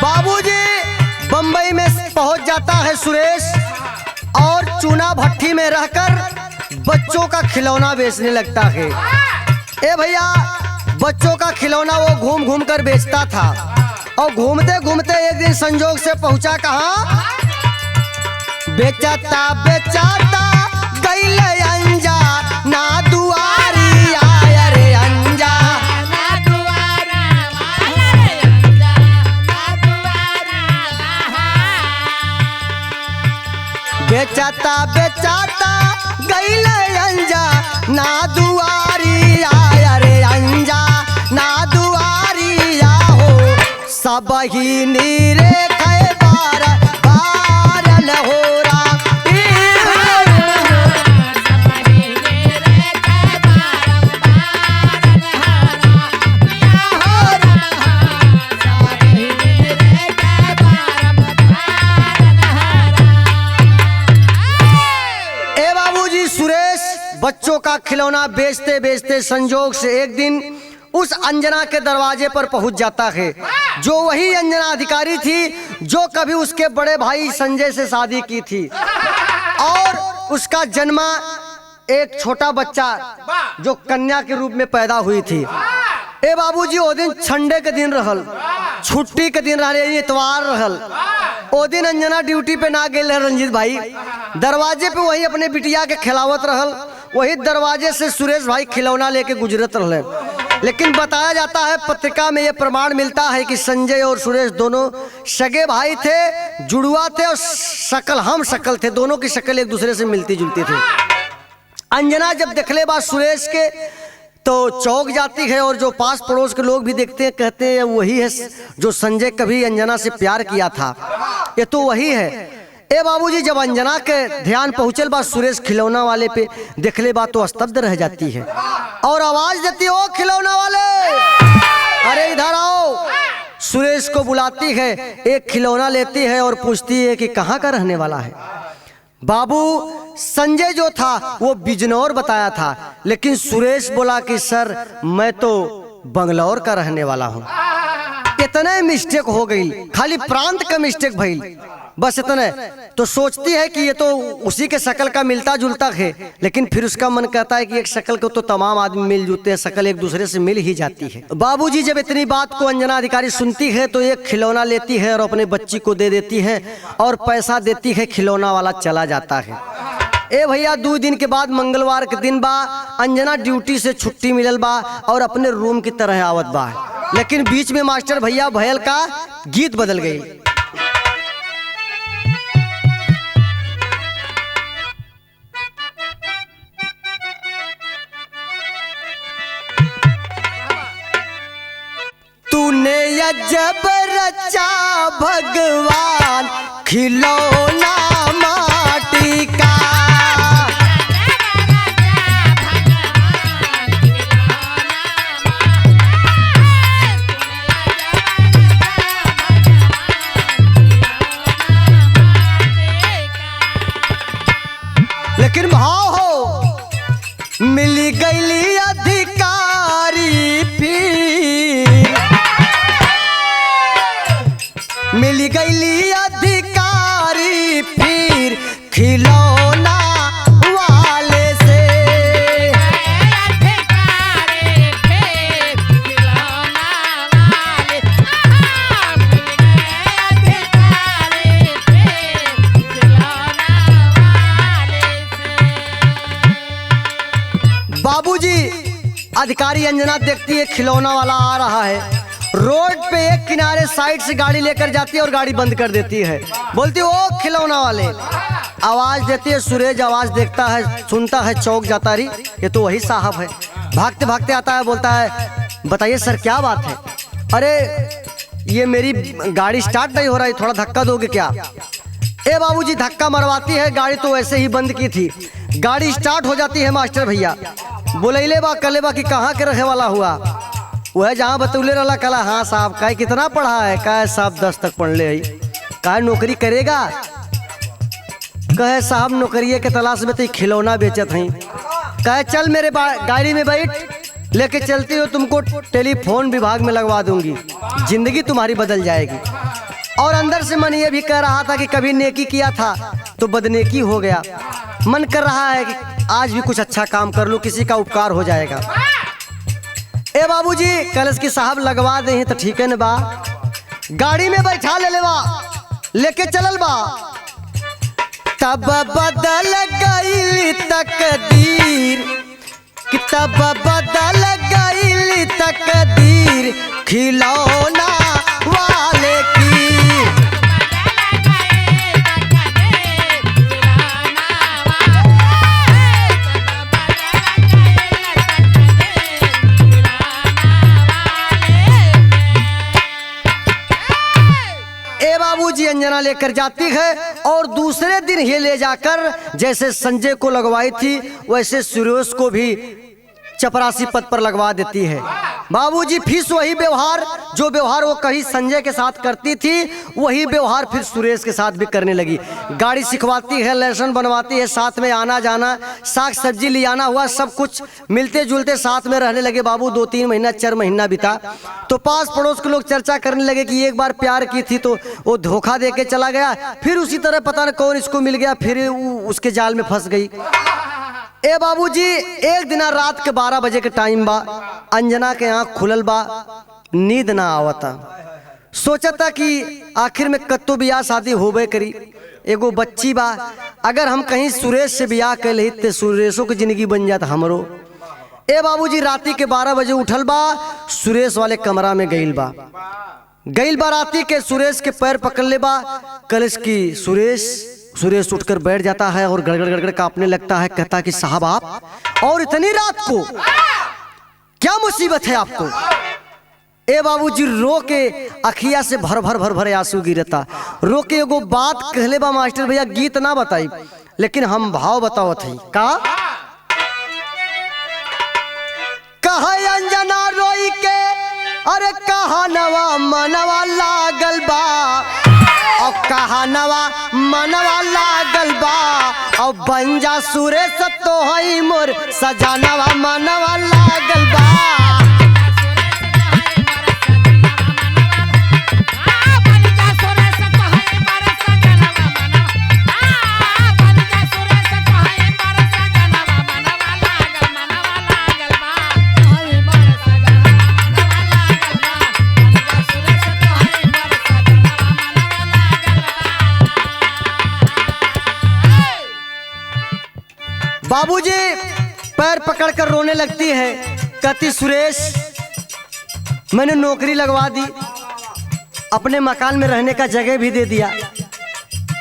बाबूजी बम्बई में पहुंच जाता है सुरेश, और चूना भट्टी में रहकर बच्चों का खिलौना बेचने लगता है। ए भैया, बच्चों का खिलौना वो घूम घूम कर बेचता था, और घूमते घूमते एक दिन संजोग से पहुंचा कहाँ, बेचाता बेचाता गईल अंजा ना दुआरी आया रे, अंजा बेचाता बेचाता गईल अंजा ना दुआरी आया रे, अंजा ना दुआरी आहो, सब ही नीरे खे बार बारन हो रा। बच्चों का खिलौना बेचते बेचते संजोग से एक दिन उस अंजना के दरवाजे पर पहुंच जाता है, जो वही अंजना अधिकारी थी जो कभी उसके बड़े भाई संजय से शादी की थी, और उसका जन्मा एक छोटा बच्चा जो कन्या के रूप में पैदा हुई थी। ए बाबूजी, ओ दिन संडे के दिन रहल, छुट्टी के दिन रहल, इतवार रहल। ओ दिन अंजना ड्यूटी पे ना गए रंजीत भाई, दरवाजे पे वही अपने बिटिया के खिलावत रहल, वही दरवाजे से सुरेश भाई खिलौना लेके गुजरत रहले। लेकिन बताया जाता है, पत्रिका में यह प्रमाण मिलता है कि संजय और सुरेश दोनों सगे भाई थे, जुड़वा थे और शक्ल हम शक्ल थे, दोनों की शक्ल एक दूसरे से मिलती जुलती थी। अंजना जब देखले बात सुरेश के तो चौंक जाती है, और जो पास पड़ोस के लोग भी देखते हैं, कहते हैं वही है जो संजय कभी अंजना से प्यार किया था, ये तो वही है। ए बाबूजी, जब अंजना के ध्यान पहुंचल बा सुरेश खिलौना वाले पे, देखले बा तो स्तब्ध रह जाती है और आवाज देती है, ओ खिलौना वाले, अरे इधर आओ। सुरेश को बुलाती है, एक खिलौना लेती है और पूछती है कि कहाँ का रहने वाला है। बाबू, संजय जो था वो बिजनौर बताया था, लेकिन सुरेश बोला कि सर मैं तो बंगलौर का रहने वाला हूँ। इतने मिस्टेक हो गई, खाली प्रांत का मिस्टेक भइल, बस इतने। तो सोचती है कि ये तो उसी के शक्ल का मिलता जुलता है, लेकिन फिर उसका मन कहता है कि एक शक्ल को तो तमाम आदमी मिल जुलते हैं, शक्ल एक दूसरे से मिल ही जाती है। बाबूजी जब इतनी बात को अंजना अधिकारी सुनती है तो एक खिलौना लेती है और अपने बच्ची को दे देती है और पैसा देती है, खिलौना वाला चला जाता है। ए भैया, 2 दिन के बाद मंगलवार के दिन बा, अंजना ड्यूटी से छुट्टी मिलल बा और अपने रूम की तरह आवत बा, लेकिन बीच में मास्टर भैया भयल का गीत बदल गई। तूने अजब रचा भगवान खिलौना माटी का, लेकिन भाव हो मिली गईली अधिकारी फिर, मिली गईली अधिकारी फिर खिलौना वाले से। बाबूजी, अधिकारी अंजना देखती है खिलौना वाला आ रहा है, रोड पे एक किनारे साइड से गाड़ी लेकर जाती है और गाड़ी बंद कर देती है, बोलती है ओ खिलौना वाले, आवाज देती है। सुरेश आवाज देखता है, सुनता है, चौंक जाता, रही ये तो वही साहब है। भागते भागते आता है, बोलता है बताइए सर क्या बात है। अरे ये मेरी गाड़ी स्टार्ट नहीं हो रही, थोड़ा धक्का दोगे क्या। ए बाबूजी, धक्का मरवाती है, गाड़ी तो वैसे ही बंद की थी, गाड़ी स्टार्ट हो जाती है। मास्टर भैया बोले बा कले बा कि कहाँ के रहे वाला हुआ, वह जहाँ बतौले रहा कला। हाँ साहब, कहे कितना पढ़ा है, कहे साहब 10 तक पढ़ ले, कहे नौकरी करेगा, कहे साहब नौकरिये के तलाश में तो खिलौना बेचत हैं। कहे चल मेरे गाड़ी में बैठ, लेके चलती हो, तुमको टेलीफोन विभाग में लगवा दूंगी, जिंदगी तुम्हारी बदल जाएगी। और अंदर से मन ये भी कह रहा था कि कभी नेकी किया था तो बदनेकी हो गया, मन कर रहा है कि आज भी कुछ अच्छा काम कर लूं, किसी का उपकार हो जाएगा। ए बाबूजी, कलश की साहब लगवा दे तो ठीक है न बा, गाड़ी में बैठा ले बा, लेके चलल बा। तब बदल गई तकदीर, तब बदल गई तकदीर खिलौना वाले की। बाबूजी अंजना लेकर जाती है और दूसरे दिन ही ले जाकर जैसे संजय को लगवाई थी वैसे सुरेश को भी चपरासी पद पर लगवा देती है। बाबूजी फिर वही व्यवहार, जो व्यवहार वो कहीं संजय के साथ करती थी वही व्यवहार फिर सुरेश के साथ भी करने लगी। गाड़ी सिखवाती है, लाइसेंस बनवाती है, साथ में आना जाना, साग सब्जी ले आना हुआ, सब कुछ मिलते जुलते साथ में रहने लगे। बाबू 2-3 महीना 4 महीना बीता तो पास पड़ोस के लोग चर्चा करने लगे कि एक बार प्यार की थी तो वो धोखा दे के चला गया, फिर उसी तरह पता नहीं कौन इसको मिल गया, फिर उसके जाल में फंस गई। ए बाबूजी, एक दिन रात के 12 बजे के टाइम बा, अंजना के आँख खुलल बा, नींद ना आवता, सोचता कि आखिर में कत्तो बियाह शादी होबे करी, एगो बच्ची बा, अगर हम कहीं सुरेश से बियाह कर ली तो सुरेशों की जिंदगी बन जाता हमरो। ए बाबूजी राती के 12 बजे उठल बा, सुरेश वाले कमरा में गईल बा राती के सुरेश के पैर पकड़ ले बा। कलश की सुरेश उठकर बैठ जाता है और गड़गड़ गड़गड़ कांपने लगता है। कहता कि साहब आप और इतनी रात को क्या मुसीबत है आपको? ए बाबूजी रो के अखिया से भर भर आंसू गिरता। रो के एगो बात कहले बा मास्टर भैया, गीत ना बताई लेकिन हम भाव बतावत हई का। कहा अंजना रोई के अरे कहा नवा मनवा लागल बा, और कहा नवा मनवा लागल बा, और बन जा सुरेश तो हई मोर सजानवा मनवा लागल बा। बाबूजी पैर पकड़कर रोने लगती है। कहती सुरेश मैंने नौकरी लगवा दी, अपने मकान में रहने का जगह भी दे दिया,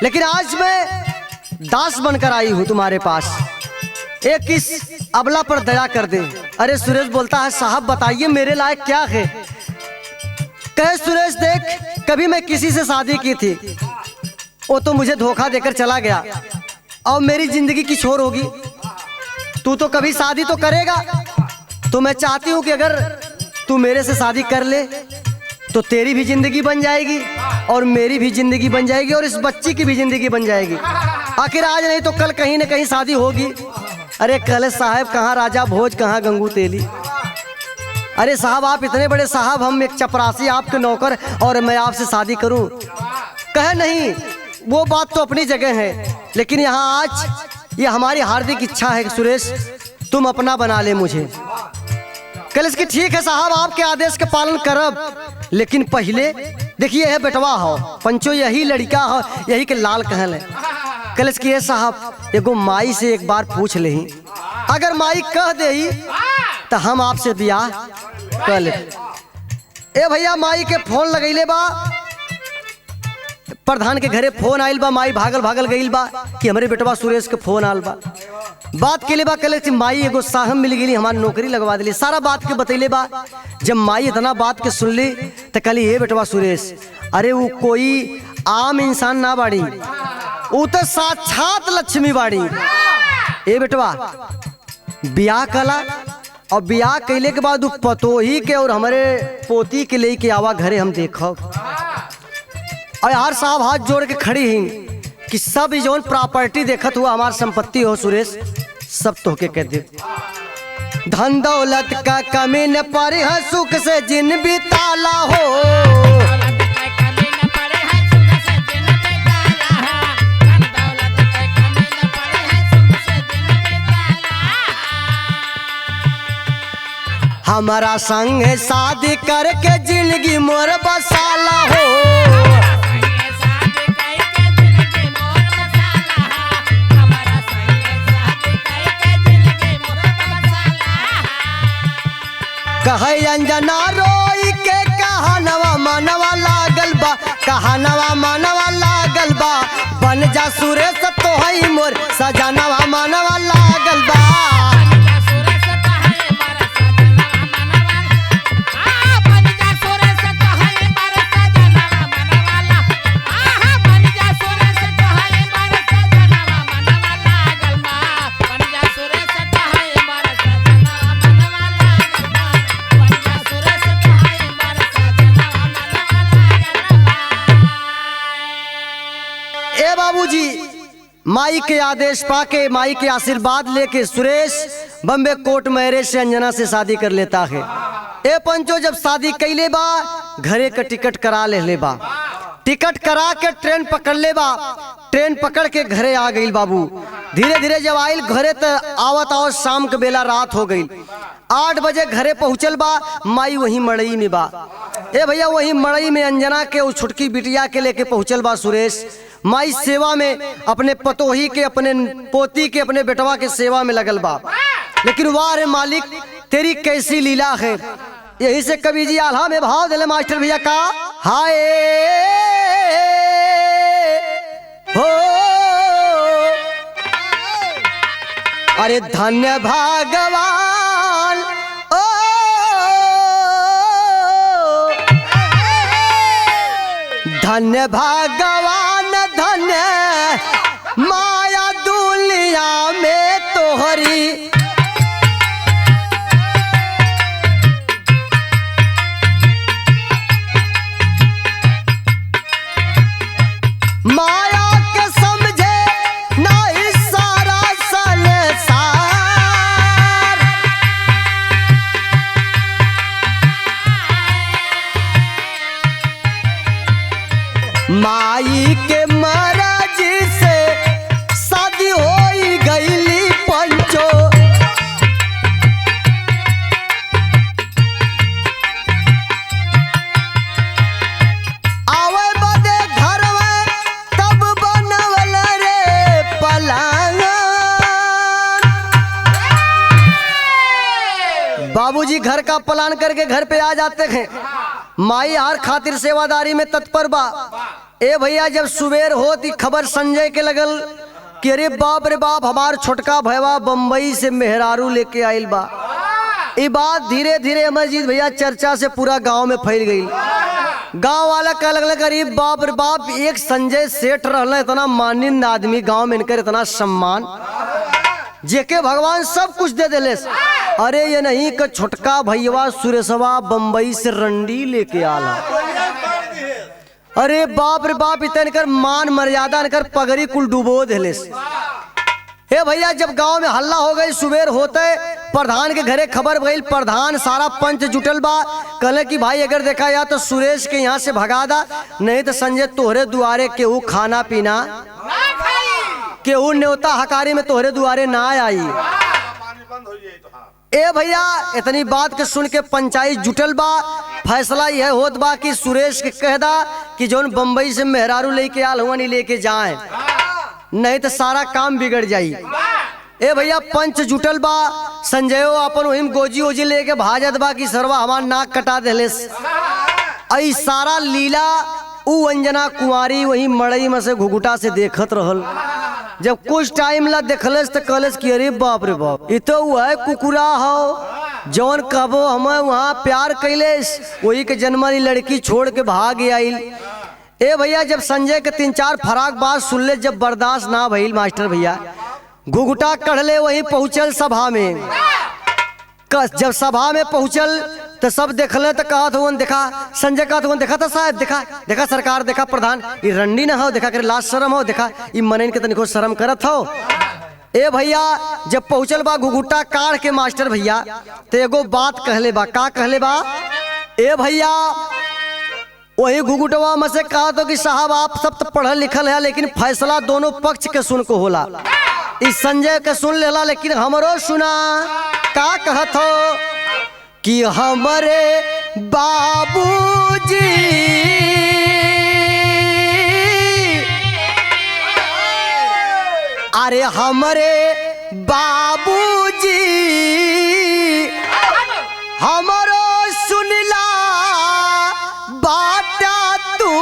लेकिन आज मैं दास बनकर आई हूं तुम्हारे पास। एक इस अबला पर दया कर दे। अरे सुरेश बोलता है साहब बताइए मेरे लायक क्या है? कहे सुरेश देख कभी मैं किसी से शादी की थी, वो तो मुझे धोखा देकर चला गया और मेरी जिंदगी की छोर होगी। तू तो कभी शादी तो करेगा, तो मैं चाहती हूं कि अगर तू मेरे से शादी कर ले तो तेरी भी जिंदगी बन जाएगी और मेरी भी जिंदगी बन जाएगी और इस बच्ची की भी जिंदगी बन जाएगी। आखिर आज नहीं तो कल कहीं न कहीं शादी होगी। अरे कल साहब कहाँ राजा भोज कहाँ गंगू तेली। अरे साहब आप इतने बड़े साहब, हम एक चपरासी आपके नौकर और मैं आपसे शादी करूं? कहे नहीं वो बात तो अपनी जगह है, लेकिन यहाँ आज ये हमारी हार्दिक इच्छा है कि सुरेश तुम अपना बना ले मुझे। कल इसकी ठीक है साहब आपके आदेश के पालन करब, लेकिन पहले देखिए है बेटवा हो पंचो यही लड़का हो यही के लाल कहल है। कल इसकी है साहब एगो माई से एक बार पूछ ले, अगर माई कह दे तो हम आपसे ब्याह कर ले। ए भैया माई के फोन लगैले बा, प्रधान के घरे फोन आइल बा, माई भागल गईल बा कि हमारे बेटवा सुरेश के फोन आल बा। बात के लिए बा कल माई एगो साहब मिल गई, हमारी नौकरी लगवा दिली, सारा बात के बतैले बा। जब माई इतना बात के सुन ली तो कली ये बेटवा सुरेश अरे वो कोई आम इंसान ना बाड़ी, वो तो साक्षात लक्ष्मी बाड़ी। ए बेटवा ब्याह कला और ब्याह कैले के बाद पतोही के और हमारे पोती के ले के आवा घरे हम देखो। और यार साहब हाथ जोड़ के खड़ी ही कि सब जौन प्रॉपर्टी देखत हुआ हमार संपत्ति हो सुरेश सब तोहके कह दे। धन दौलत का कमी न पड़े है सुख से जिन भी ताला हो। हमारा संग शादी करके जिंदगी मोर बसाला हो। कहे अंजना रोई के कहानवा मनवा लागल बा, कहानवा मनवा लागल बा, बन जा सुरेश तो हई मोर सजानवा मनवा लागल बा। बाबूजी माई के आदेश पाके माई के आशीर्वाद लेके सुरेश बम्बे कोर्ट मैरिज से अंजना से शादी कर लेता है। ए पंचो जब शादी कैले बा घरे का टिकट करा ले बा, टिकट करा के ट्रेन पकड़ ले बा, ट्रेन पकड़ के घरे आ गई बाबू। धीरे धीरे जब आयल घरे तो आवत आवत शाम के बेला रात हो गई। 8 बजे घरे पहुँचल बा, माई वही मड़ई में बा। ए भैया वही मड़ई में अंजना के उस छुटकी बिटिया के लेके पहुँचल बा सुरेश। माई सेवा में अपने पतोही के अपने पोती के अपने बेटवा के सेवा में लगल बा। लेकिन वाह रे मालिक तेरी कैसी लीला है। यही से कवि जी आल्हा में भाव दिले मास्टर भैया का, हाय हो अरे धन्य भगवान ओ धन्य भगवान धन्य माया दुनिया में तोहरी। माया के समझे नहीं सारा संसार, माई के मर्जी से शादी होई गईली पंचो। आवे बदे घर में तब बनवल रे पलंग। बाबूजी घर का प्लान करके घर पे आ जाते हैं। माई हर खातिर सेवादारी में तत्पर बा। ए भैया जब सुबेर होती खबर संजय के लगल कि अरे बाप रे बाप हमार छोटका भैया बम्बई से मेहरारू लेके आइल बा। ये बात धीरे धीरे अमरजीत भैया चर्चा से पूरा गांव में फैल गई। गांव वाला कह लगल गरीब बाप रे बाप एक संजय सेठ रहना इतना मानिंद आदमी, गांव में इनकर इतना सम्मान, जेके भगवान सब कुछ दे देले। अरे ये नहीं कि छोटका भैया सुरेशवा बम्बई से रंडी लेके आला। अरे बाप रे बाप इतनकर मान मर्यादा इनकर पगड़ी कुल डुबो देले। हे भैया जब गांव में हल्ला हो गई सुबेर होते प्रधान के घरे खबर गई। प्रधान सारा पंच जुटल बा, कहले कि भाई अगर देखा या तो सुरेश के यहाँ से भगा दा, नहीं तो संजय तोहरे दुआरे केहू खाना पीना केहू न्योता हकारी में तोहरे दुआरे ना आई। ए भैया इतनी बात के सुन के पंचायत जुटल बा। फैसला यह होत बा कि सुरेश के कह दा कि जौन बम्बई से मेहरारू लेके आल हुआ नहीं लेके जाए, नहीं तो सारा काम बिगड़ जाई। ए भैया पंच जुटल बा। संजयो अपन वही गोजी ओजी लेके भाजत बा कि सरवा हमार नाक कटा देले। आई सारा लीला उ अंजना कुमारी वही मड़ई में से घुघुटा से देखत रहल। जब कुछ टाइम ला देखलस तो कहलस कि अरे बाप रे बाप ये तो वह कुकुरा हो जौन कबो हमें वहाँ प्यार कैलेस, वही के जन्मनी लड़की छोड़ के भाग आइल। ए भैया जब संजय के 3-4 फराक बात सुन ले, जब बर्दाश्त ना भइल मास्टर भैया घुघुटा कढ़ले वही पहुंचल सभा में। जब सभा में पहुंचल तो सब देखले तो कहा था देखा संजय कहा था देखा था साहब देखा देखा सरकार देखा प्रधान ये रंडी ना हो, देखा करे लाज शर्म हो, देखा ये मनन के तनिको शर्म करत हो। ए भैया जब पहुंचल बा घुघुटा काढ़ के मास्टर भैया तो एगो बात कहले बा। का कहले बा? ए भैया वही घुघुटवा में से कहा तो कि साहब आप सब तो पढ़ल लिखल है लेकिन फैसला दोनों पक्ष के सुन को होला। इस संजय के सुन लेला लेकिन हमरो सुना। का कहत हो कि हमारे बाबूजी अरे हमारे बाबूजी हमरो सुनला बाटा तू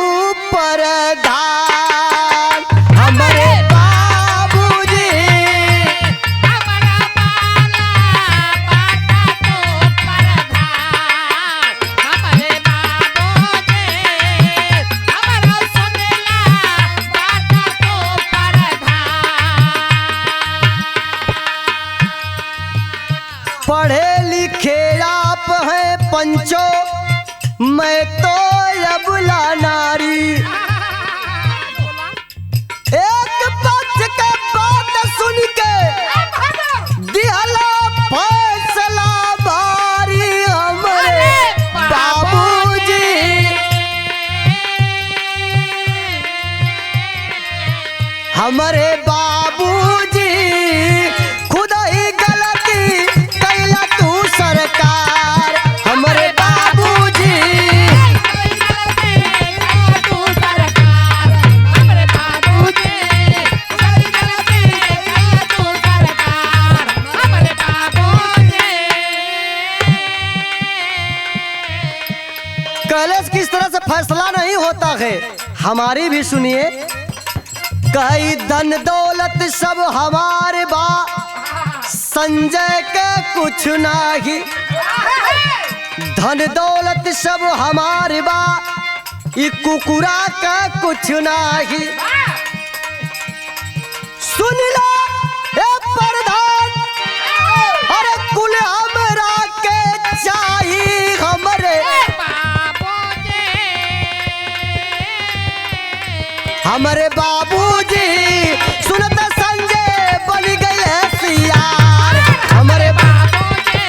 परधान। हमारे बाबूजी पढ़े लिखे आप हैं पंचो, मैं तो अबला नारी। एक पक्ष के बात सुन के दिहला फैसला भारी। हमारे बाबूजी हमारे बाबूजी खुद ही गलती कैला तू सरकार। हमारे बाबूजी कॉलेज की इस तरह से फैसला नहीं होता है, हमारी भी सुनिए। कई धन दौलत सब हमारे बा, संजय के कुछ नहीं। धन दौलत सब हमारे बा, ई कुकुरा का कुछ नहीं। सुन लो ए प्रधान, अरे कुल हमरा के चाहिए, हमरे हमरे बाबूजी सुनत संजय बन गए सियार। हमरे बाबूजी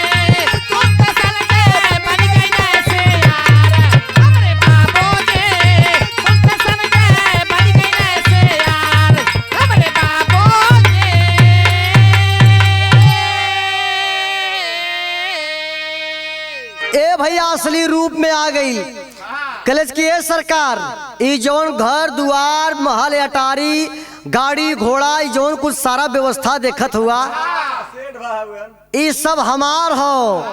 सुनत संजय बन गए सियार। हमरे बाबूजी सुनत संजय बन गए सियार। हमरे बाबूजी। ए भैया असली रूप में आ गई। कॉलेज की ये सरकार, ई जौन घर दुआर महल अटारी गाड़ी घोड़ा ई जौन कुछ सारा व्यवस्था देखत हुआ, ई सब हमार हो।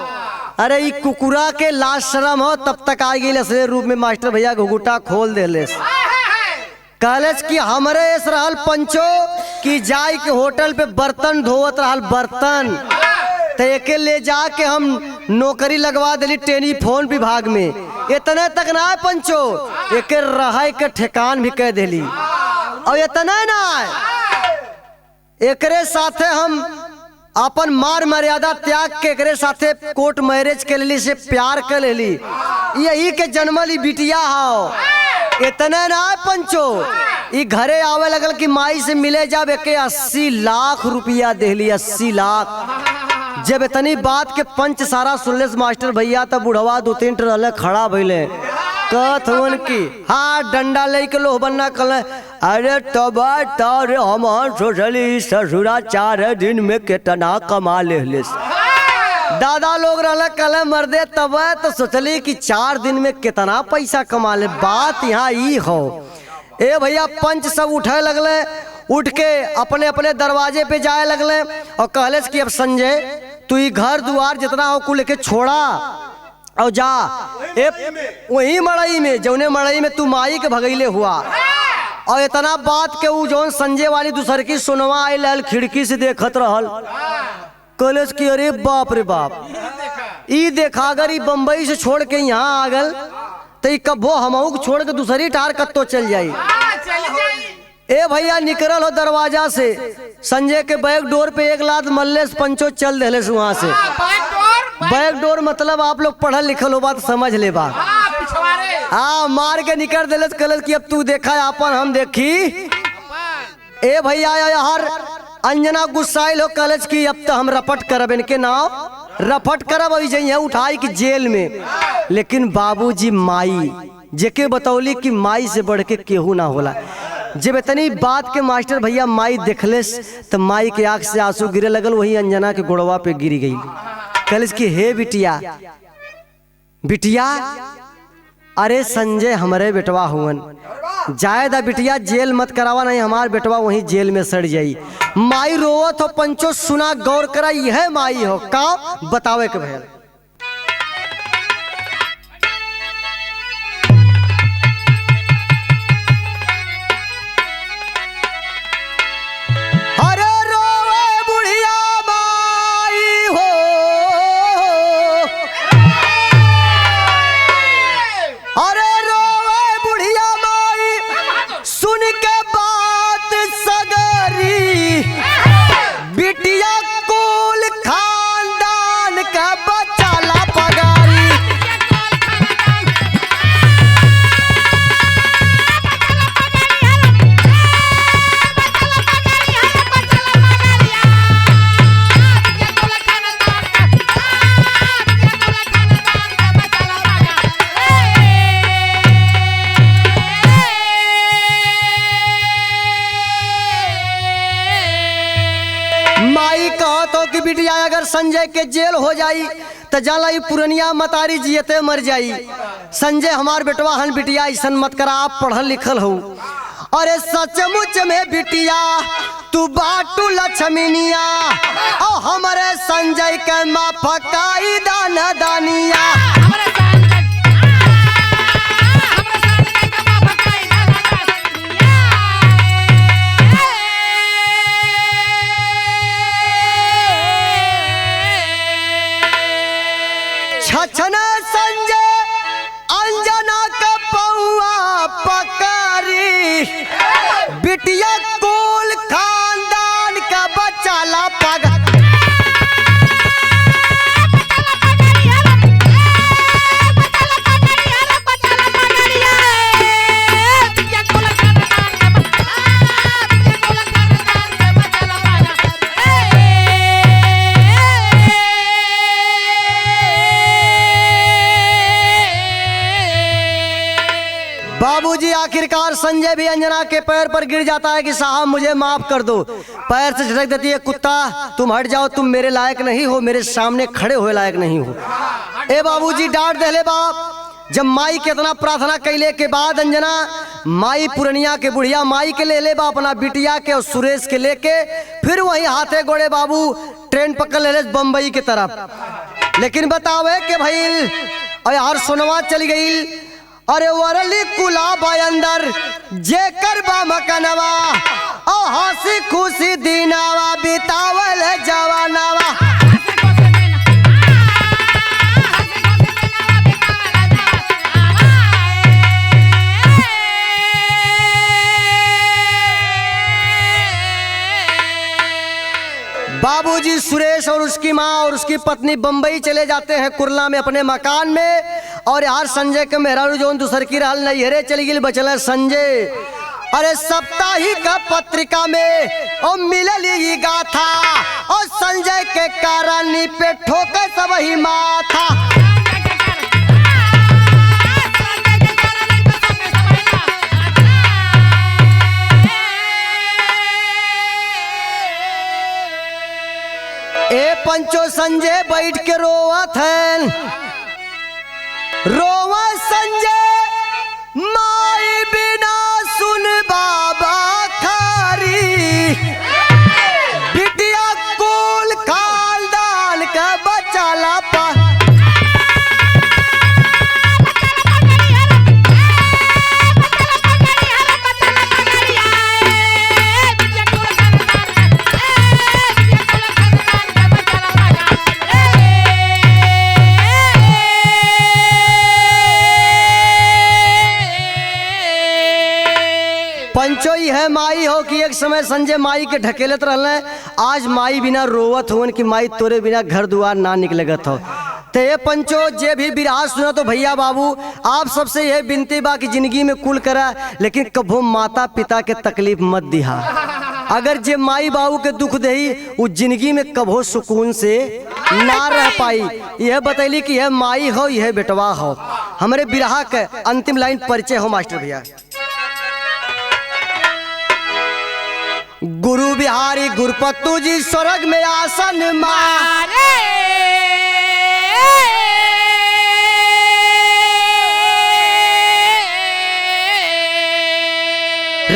अरे ई कुकुरा के लाश शर्म हो तब तक आ गई असली रूप में। मास्टर भैया घुघुटा खोल देले। कॉलेज की हमरे इस रहल पंचो की जाय के होटल पे बर्तन धोवत रहल बर्तन, तो एके ले जाके हम नौकरी लगवा दिली टेलीफोन विभाग में। इतने तक ना पंचो, एके रहे के ठेकान भी कह दिली। और इतना ना, एकरे साथे हम अपन मार मर्यादा त्याग के एकरे साथे कोर्ट मैरिज के लिए से प्यार कर लेली। यही के जन्मली बिटिया हो। इतना ना पंचो, ई घरे आवे लगल कि माई से मिले जब एके 80 लाख रुपया देली। 80 लाख। जब इतनी बात के पंच सारा सुनले मास्टर भैया तब बुढ़वा 2-3 रहले खड़ा भइले। कहत हुन की हाँ डंडा लेके लोह बनना कल। अरे तब तारे हम सोचली ससुरा 4 दिन में कितना कमा ले। दादा लोग रहला कल मर्दे तब तो सोचली कि 4 दिन में कितना पैसा कमा ले। बात यहाँ ई हो। ए भैया पंच सब उठे लगले, उठ के अपने अपने दरवाजे पे जाए लगले और कहले कि अब संजय तू ही घर दुआर जितना हो कुल लेके छोड़ा और जा वही मड़ई में, जौने मड़ई में तू माई के भगैले हुआ। और इतना बात के ऊ जौन संजय वाली दूसर की सुनवा आई लहल खिड़की से देखत रहल। कॉलेज की अरे बाप रे बाप, ई देखा अगर ई बम्बई से छोड़ के यहाँ आ गल तो कबो हमहू छोड़ के दूसरी टार कत्तो चल जाई। ए भैया निकल हो दरवाजा से, संजय के बैक डोर पे एक लात मल्लेस पंचो चल देले वहां से। बैक डोर मतलब आप लोग पढ़ल लिखल हो बात समझ ले बात। हाँ मार के निकल देले। कलर की अब तू देखा अपन हम देखी। ए भैया यार अंजना गुस्साइल हो कॉलेज की अब तो हम रपट करब इनके नाव रपट करब अभी जाइए उठाई की जेल में। लेकिन बाबूजी माई जेके बतौली कि माई से बढ़ के केहू ना होला। जब इतनी बात के मास्टर भैया माई देखले तो माई के आंख से आंसू गिरे लगल। वही अंजना के गोड़वा पे गिर गई। कॉलेज की हे बिटिया बिटिया, अरे संजय हमारे बेटवा हुवन, जायदा बिटिया जेल मत करावा नहीं हमार बेटवा वहीं जेल में सड़ जाई। माई रोवत हो पंचो सुना गौर करा यह माई हो का बतावे के भैया। बिटिया अगर संजय के जेल हो जाई तो जाला पुरनिया मतारी जियते मर जाई। संजय हमार बेटवा हन बिटिया ऐसा मत करा, आप पढ़ल लिखल हो। अरे सचमुच में बिटिया तू बाटू लक्ष्मीनिया और हमारे संजय के माफकाई दाना दानिया। बाबूजी आखिरकार संजय भी अंजना के पैर पर गिर जाता है कि साहब मुझे माफ कर दो। पैर से झटक देती है, कुत्ता तुम हट जाओ, तुम मेरे लायक नहीं हो, मेरे सामने खड़े हुए लायक नहीं हो। ए बाबूजी डांट दे बाप। जब माई के इतना प्रार्थना कैले के बाद अंजना माई पुरनिया के बुढ़िया माई के ले बा अपना बिटिया के और सुरेश के लेके फिर वहीं हाथे गोड़े बाबू ट्रेन पकड़ ले बम्बई की तरफ। लेकिन बतावे कि भाई यार सोनवा चली गई। अरे वरली कुला बाय अंदर जेकर बा मकनवा और हंसी खुशी दीनावा बितावल जवानावा। बाबूजी सुरेश और उसकी माँ और उसकी पत्नी बंबई चले जाते हैं कुरला में अपने मकान में। और यार संजय के मेहरारू जो दूसर की रहल नैहरे चली गई, बचल है संजय। अरे साप्ताहिक पत्रिका में और मिलल ही गाथा और संजय के कारण पे ठोके सब ही माथा। ए पंचो संजय बैठ के रोवत है, रोवा संजय माई बिना सुन बाबा खारी बिटिया कुल खानदान का बचाला पा। पंचो ही है माई हो कि एक समय संजय माई के ढकेलत रहले, आज माई बिना रोवत होन कि माई तोरे बिना घर दुआर ना निकलगत हो। तो ये पंचो जे भी बिरहा सुना तो भैया बाबू आप सबसे यह विनती बा कि जिंदगी में कुल करा लेकिन कभो माता पिता के तकलीफ मत दिहा। अगर जे माई बाबू के दुख दही वो जिंदगी में कभो सुकून से ना रह पाई। यह बतैली कि यह माई हो यह बेटवा हो। हमारे बिरहा के अंतिम लाइन परिचय हो मास्टर भैया। गुरु बिहारी गुरुपत्तू जी स्वर्ग में आसन मारे।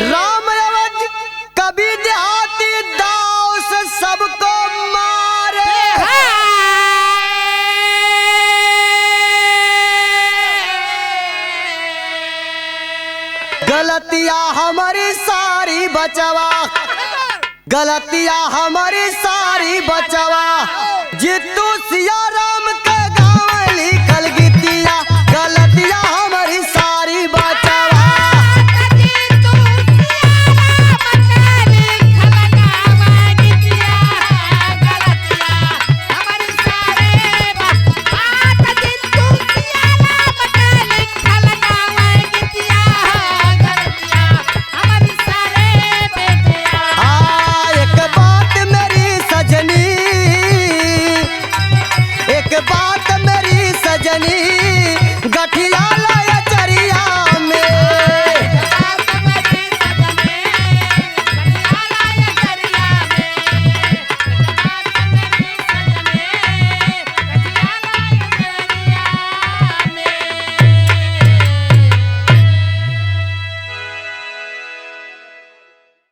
राम अवध कभी देहाती दाव से सबको मारे। गलतियां हमारी सारी बचवा, गलतियां हमारी सारी बचवा, जितू सियारा